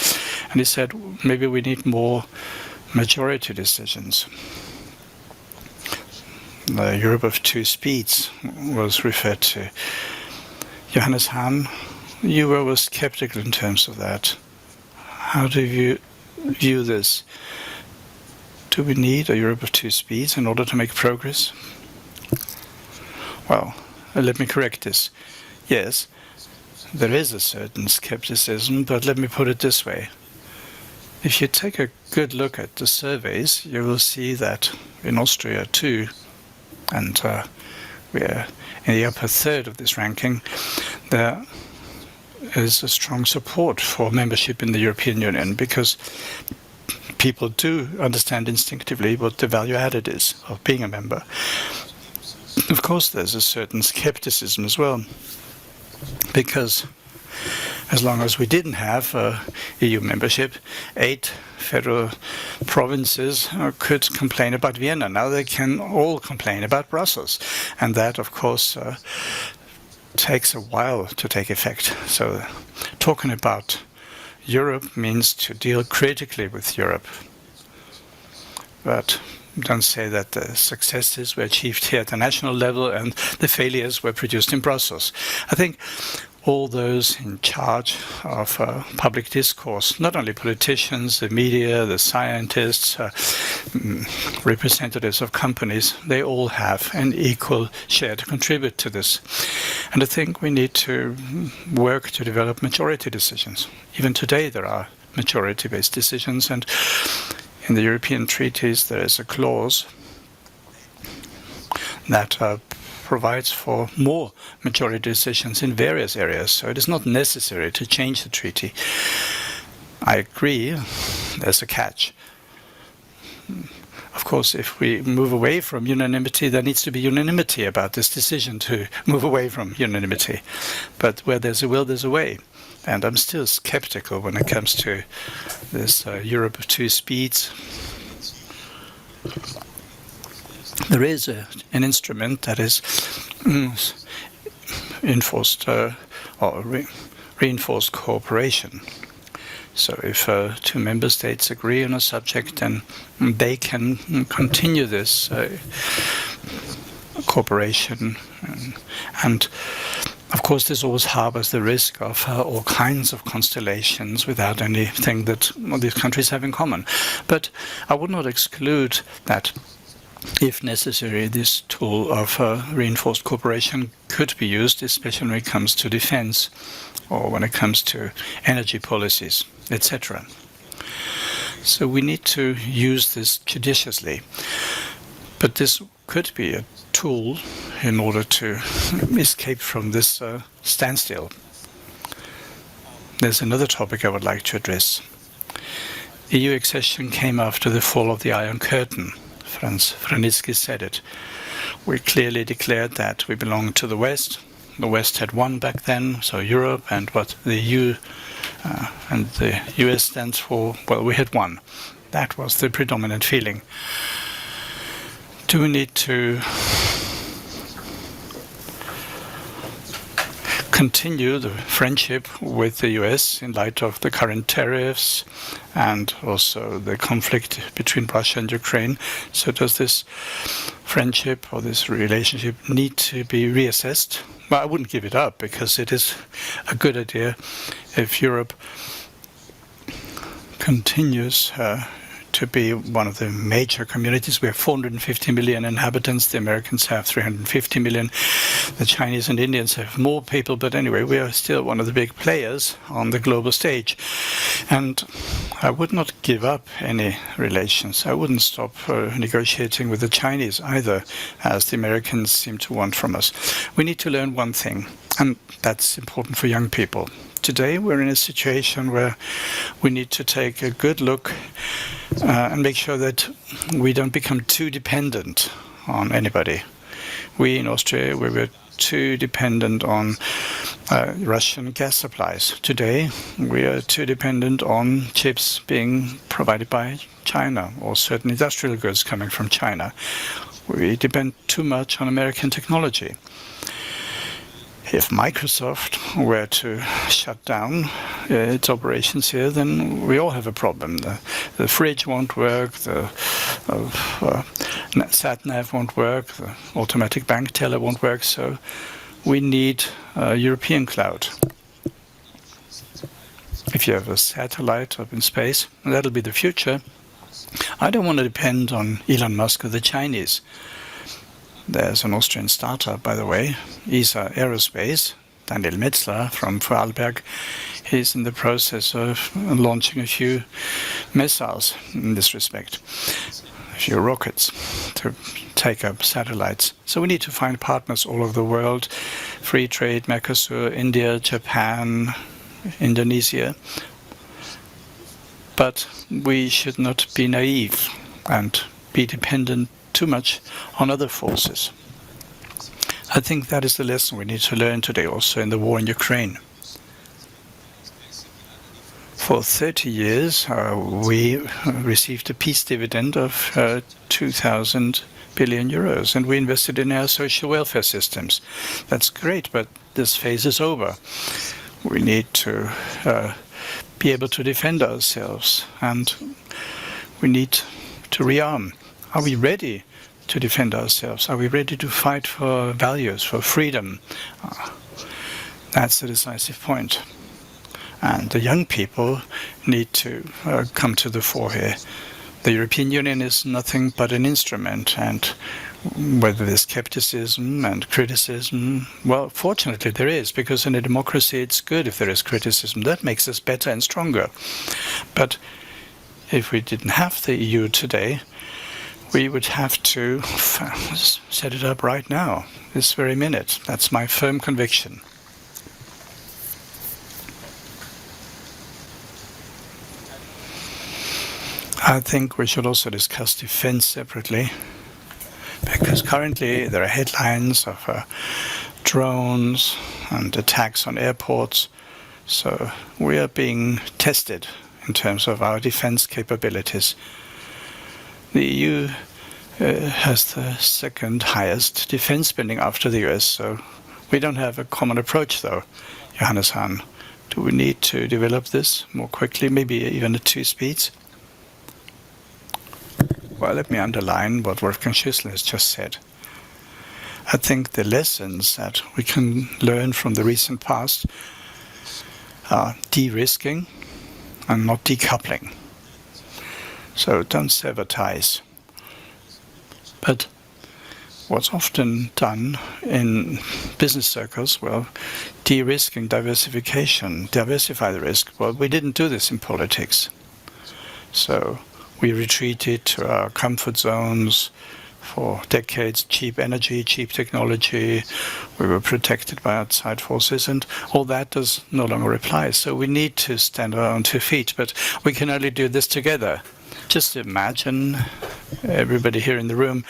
[SPEAKER 1] And he said, maybe we need more majority decisions. The Europe of two speeds was referred to. Johannes Hahn, you were skeptical in terms of that. How do you view this? Do we need a Europe of two speeds in order to make progress? Well, let me correct this. Yes, there is a certain skepticism, but let me put it this way. If you take a good look at the surveys, you will see that in Austria too, and we are in the upper third of this ranking, there is a strong support for membership in the European Union because people do understand instinctively what the value added is of being a member. Of course, there's a certain skepticism as well, because as long as we didn't have EU membership, 8 federal provinces could complain about Vienna. Now they can all complain about Brussels. And that, of course, takes a while to take effect. So talking about Europe means to deal critically with Europe. But don't say that the successes were achieved here at the national level and the failures were produced in Brussels. I think all those in charge of public discourse, not only politicians, the media, the scientists, representatives of companies, they all have an equal share to contribute to this. And I think we need to work to develop majority decisions. Even today there are majority-based decisions, and in the European treaties there is a clause that provides for more majority decisions in various areas, so it is not necessary to change the treaty. I agree, there's a catch. Of course, if we move away from unanimity, there needs to be unanimity about this decision to move away from unanimity. But where there's a will, there's a way. And I'm still skeptical when it comes to this Europe of two speeds. There is an instrument that is reinforced cooperation. So if 2 member states agree on a subject, then they can continue this cooperation. And of course, this always harbors the risk of all kinds of constellations without anything that these countries have in common. But I would not exclude that, if necessary, this tool of reinforced cooperation could be used, especially when it comes to defense or when it comes to energy policies, etc. So we need to use this judiciously. But this could be a tool in order to escape from this standstill. There's another topic I would like to address. EU accession came after the fall of the Iron Curtain. Franz Vranitzky said it. We clearly declared that we belonged to the West. The West had won back then, so Europe, and what the EU and the US stands for, well, we had won. That was the predominant feeling. Do we need to continue the friendship with the US in light of the current tariffs and also the conflict between Russia and Ukraine? So does this friendship or this relationship need to be reassessed? Well, I wouldn't give it up, because it is a good idea if Europe continues to be one of the major communities. We have 450 million inhabitants. The Americans have 350 million. The Chinese and Indians have more people. But anyway, we are still one of the big players on the global stage. And I would not give up any relations. I wouldn't stop negotiating with the Chinese either, as the Americans seem to want from us. We need to learn one thing, and that's important for young people. Today, we're in a situation where we need to take a good look and make sure that we don't become too dependent on anybody. We in Austria, we were too dependent on Russian gas supplies. Today, we are too dependent on chips being provided by China or certain industrial goods coming from China. We depend too much on American technology. If Microsoft were to shut down its operations here, then we all have a problem. The fridge won't work, the sat-nav won't work, the automatic bank teller won't work, so we need a European cloud. If you have a satellite up in space, that'll be the future. I don't want to depend on Elon Musk or the Chinese. There's an Austrian startup, by the way, ESA Aerospace. Daniel Metzler from Vorarlberg. He's in the process of launching a few missiles in this respect, a few rockets to take up satellites. So we need to find partners all over the world. Free trade, Mercosur, India, Japan, Indonesia. But we should not be naive and be dependent too much on other forces. I think that is the lesson we need to learn today also in the war in Ukraine. For 30 years, we received a peace dividend of 2,000 billion euros, and we invested in our social welfare systems. That's great, but this phase is over. We need to be able to defend ourselves, and we need to rearm. Are we ready to defend ourselves? Are we ready to fight for values, for freedom? That's the decisive point. And the young people need to come to the fore here. The European Union is nothing but an instrument, and whether there's skepticism and criticism, well, fortunately there is, because in a democracy it's good if there is criticism. That makes us better and stronger. But if we didn't have the EU today, we would have to set it up right now, this very minute. That's my firm conviction. I think we should also discuss defense separately, because currently there are headlines of drones and attacks on airports. So we are being tested in terms of our defense capabilities. The EU has the second highest defense spending after the US, so we don't have a common approach, though. Johannes Hahn, do we need to develop this more quickly, maybe even at 2 speeds? Well, let me underline what Wolfgang Schüssel has just said. I think the lessons that we can learn from the recent past are de-risking and not decoupling. So don't sever ties. But what's often done in business circles, well, de-risking, diversification, diversify the risk. Well, we didn't do this in politics. So we retreated to our comfort zones, for decades, cheap energy, cheap technology. We were protected by outside forces, and all that does no longer apply. So we need to stand on our own 2 feet, but we can only do this together. Just imagine, everybody here in the room,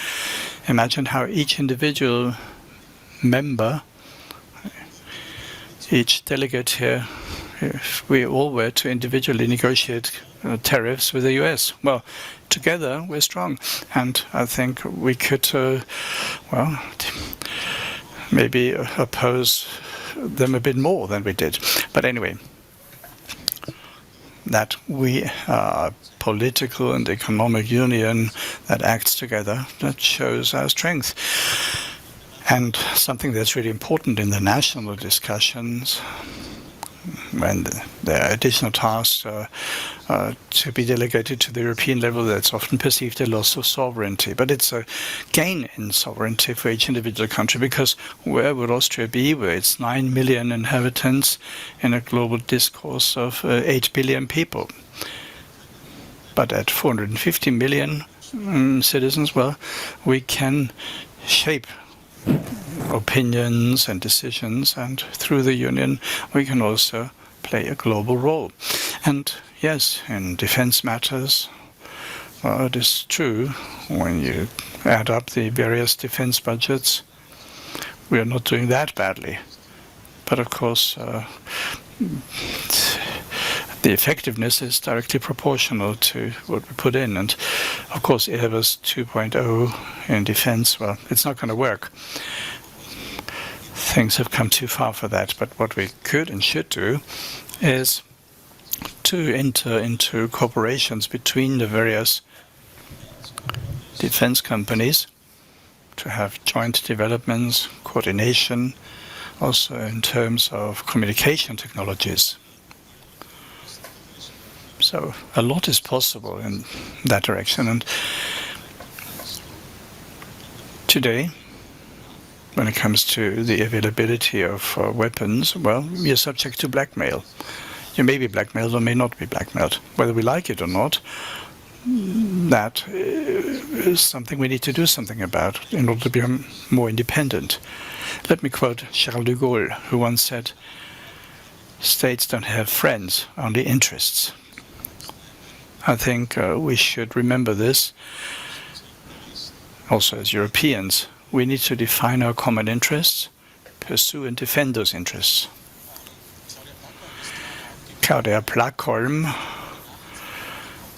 [SPEAKER 1] imagine how each individual member, each delegate here, if we all were to individually negotiate tariffs with the US. Well, together we're strong, and I think we could, well, maybe oppose them a bit more than we did. But anyway, that we are a political and economic union that acts together, that shows our strength. And something that's really important in the national discussions, when there are additional tasks to be delegated to the European level, that's often perceived a loss of sovereignty. But it's a gain in sovereignty for each individual country, because where would Austria be with its 9 million inhabitants in a global discourse of 8 billion people? But at 450 million citizens, well, we can shape opinions and decisions, and through the union we can also play a global role. And yes, in defense matters, well, it is true, when you add up the various defense budgets, we are not doing that badly. But of course, the effectiveness is directly proportional to what we put in. And of course, Airbus 2.0 in defense, well, it's not going to work. Things have come too far for that. But what we could and should do is to enter into corporations between the various defense companies, to have joint developments, coordination, also in terms of communication technologies. So a lot is possible in that direction. And today, when it comes to the availability of weapons, well, we are subject to blackmail. You may be blackmailed or may not be blackmailed. Whether we like it or not, that is something we need to do something about in order to become more independent. Let me quote Charles de Gaulle, who once said, "States don't have friends, only interests." I think we should remember this. Also, as Europeans, we need to define our common interests, pursue and defend those interests. Claudia Plackholm,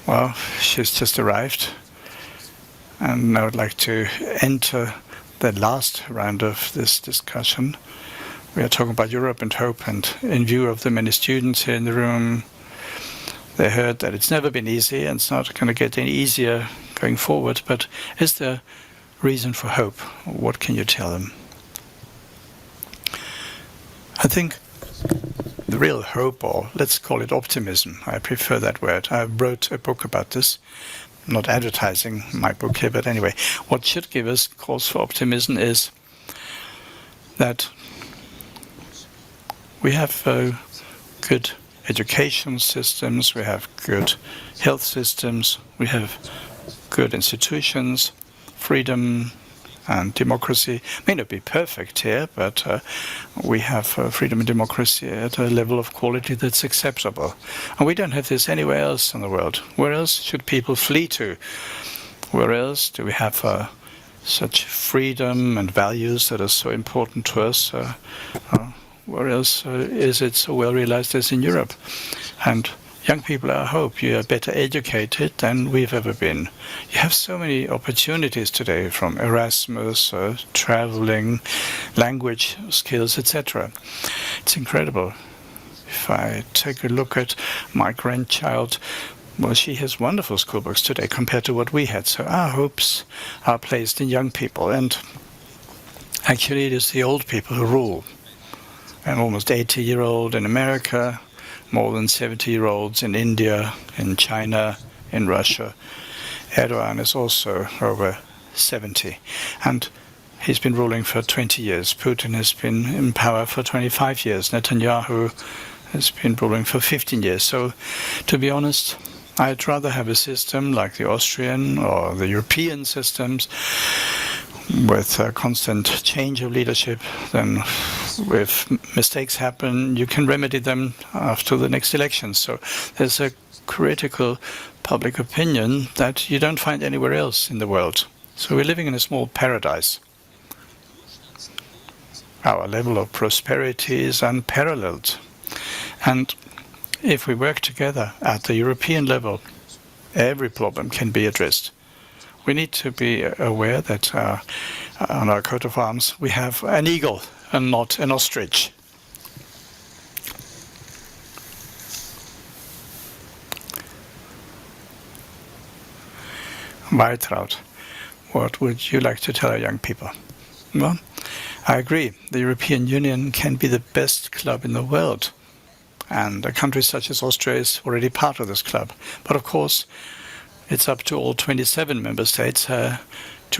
[SPEAKER 1] well, she's just arrived, and I would like to enter the last round of this discussion. We are talking about Europe and hope, and in view of the many students here in the room, they heard that it's never been easy and it's not going to get any easier going forward. But is there reason for hope? What can you tell them? I think the real hope, or let's call it optimism, I prefer that word. I wrote a book about this. I'm not advertising my book here, but anyway, what should give us cause for optimism is that we have good education systems, we have good health systems, we have good institutions, freedom and democracy. May not be perfect here, but we have freedom and democracy at a level of quality that's acceptable. And we don't have this anywhere else in the world. Where else should people flee to? Where else do we have such freedom and values that are so important to us? Where else is it so well realized as in Europe? And young people, I hope you are better educated than we've ever been. You have so many opportunities today, from Erasmus, traveling, language skills, etc. It's incredible. If I take a look at my grandchild, well, she has wonderful school books today compared to what we had. So our hopes are placed in young people. And actually, it is the old people who rule. An almost 80-year-old in America, more than 70-year-olds in India, in China, in Russia. Erdogan is also over 70, and he's been ruling for 20 years. Putin has been in power for 25 years. Netanyahu has been ruling for 15 years. So, to be honest, I'd rather have a system like the Austrian or the European systems with a constant change of leadership. Then if mistakes happen, you can remedy them after the next election. So there's a critical public opinion that you don't find anywhere else in the world. So we're living in a small paradise. Our level of prosperity is unparalleled. And if we work together at the European level, every problem can be addressed. We need to be aware that on our coat of arms we have an eagle and not an ostrich. Waltraud, what would you like to tell our young people? Well, I agree. The European Union can be the best club in the world. And a country such as Austria is already part of this club. But of course, it's up to all 27 member states to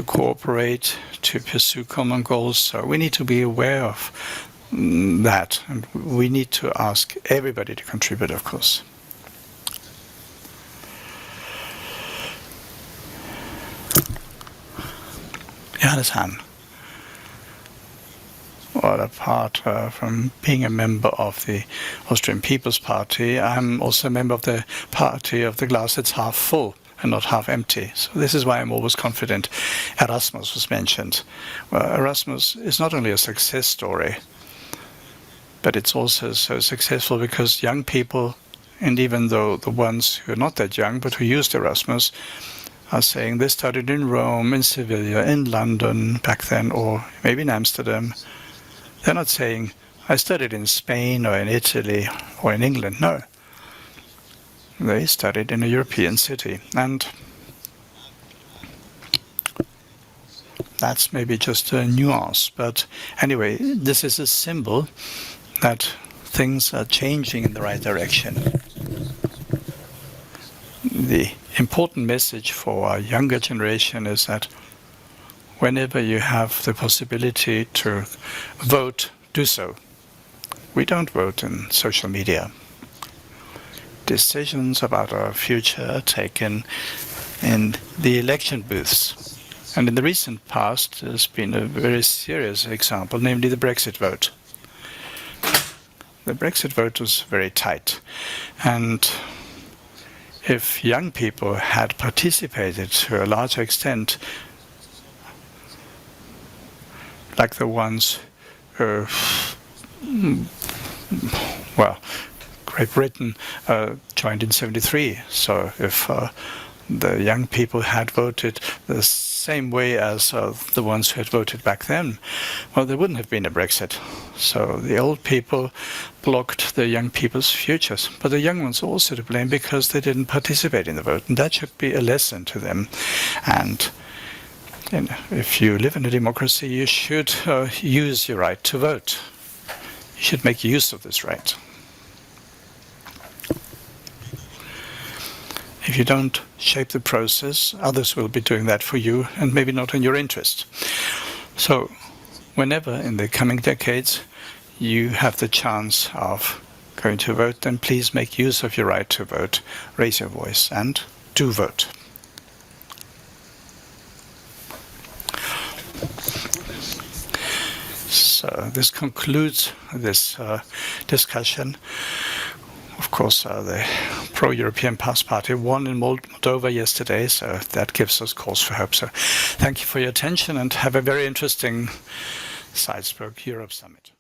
[SPEAKER 1] cooperate, to pursue common goals. So we need to be aware of that. And we need to ask everybody to contribute, of course. Johannes Hahn. Well, apart from being a member of the Austrian People's Party, I'm also a member of the party of the glass that's half full and not half empty. So this is why I'm always confident. Erasmus was mentioned. Well, Erasmus is not only a success story, but it's also so successful because young people, and even though the ones who are not that young but who used Erasmus, are saying they studied in Rome, in Sevilla, in London back then, or maybe in Amsterdam. They're not saying, I studied in Spain or in Italy or in England. No. They studied in a European city. And that's maybe just a nuance. But anyway, this is a symbol that things are changing in the right direction. The important message for our younger generation is that whenever you have the possibility to vote, do so. We don't vote in social media. Decisions about our future are taken in the election booths. And in the recent past, there's been a very serious example, namely the Brexit vote. The Brexit vote was very tight. And if young people had participated to a larger extent, like the ones well, Great Britain joined in 1973. So if the young people had voted the same way as the ones who had voted back then, well, there wouldn't have been a Brexit. So the old people blocked the young people's futures. But the young ones are also to blame because they didn't participate in the vote. And that should be a lesson to them. And if you live in a democracy, you should use your right to vote. You should make use of this right. If you don't shape the process, others will be doing that for you, and maybe not in your interest. So whenever in the coming decades you have the chance of going to vote, then please make use of your right to vote. Raise your voice and do vote. So this concludes this discussion. Of course, the pro-European PAS party won in Moldova yesterday, so that gives us cause for hope. So thank you for your attention and have a very interesting Salzburg Europe Summit.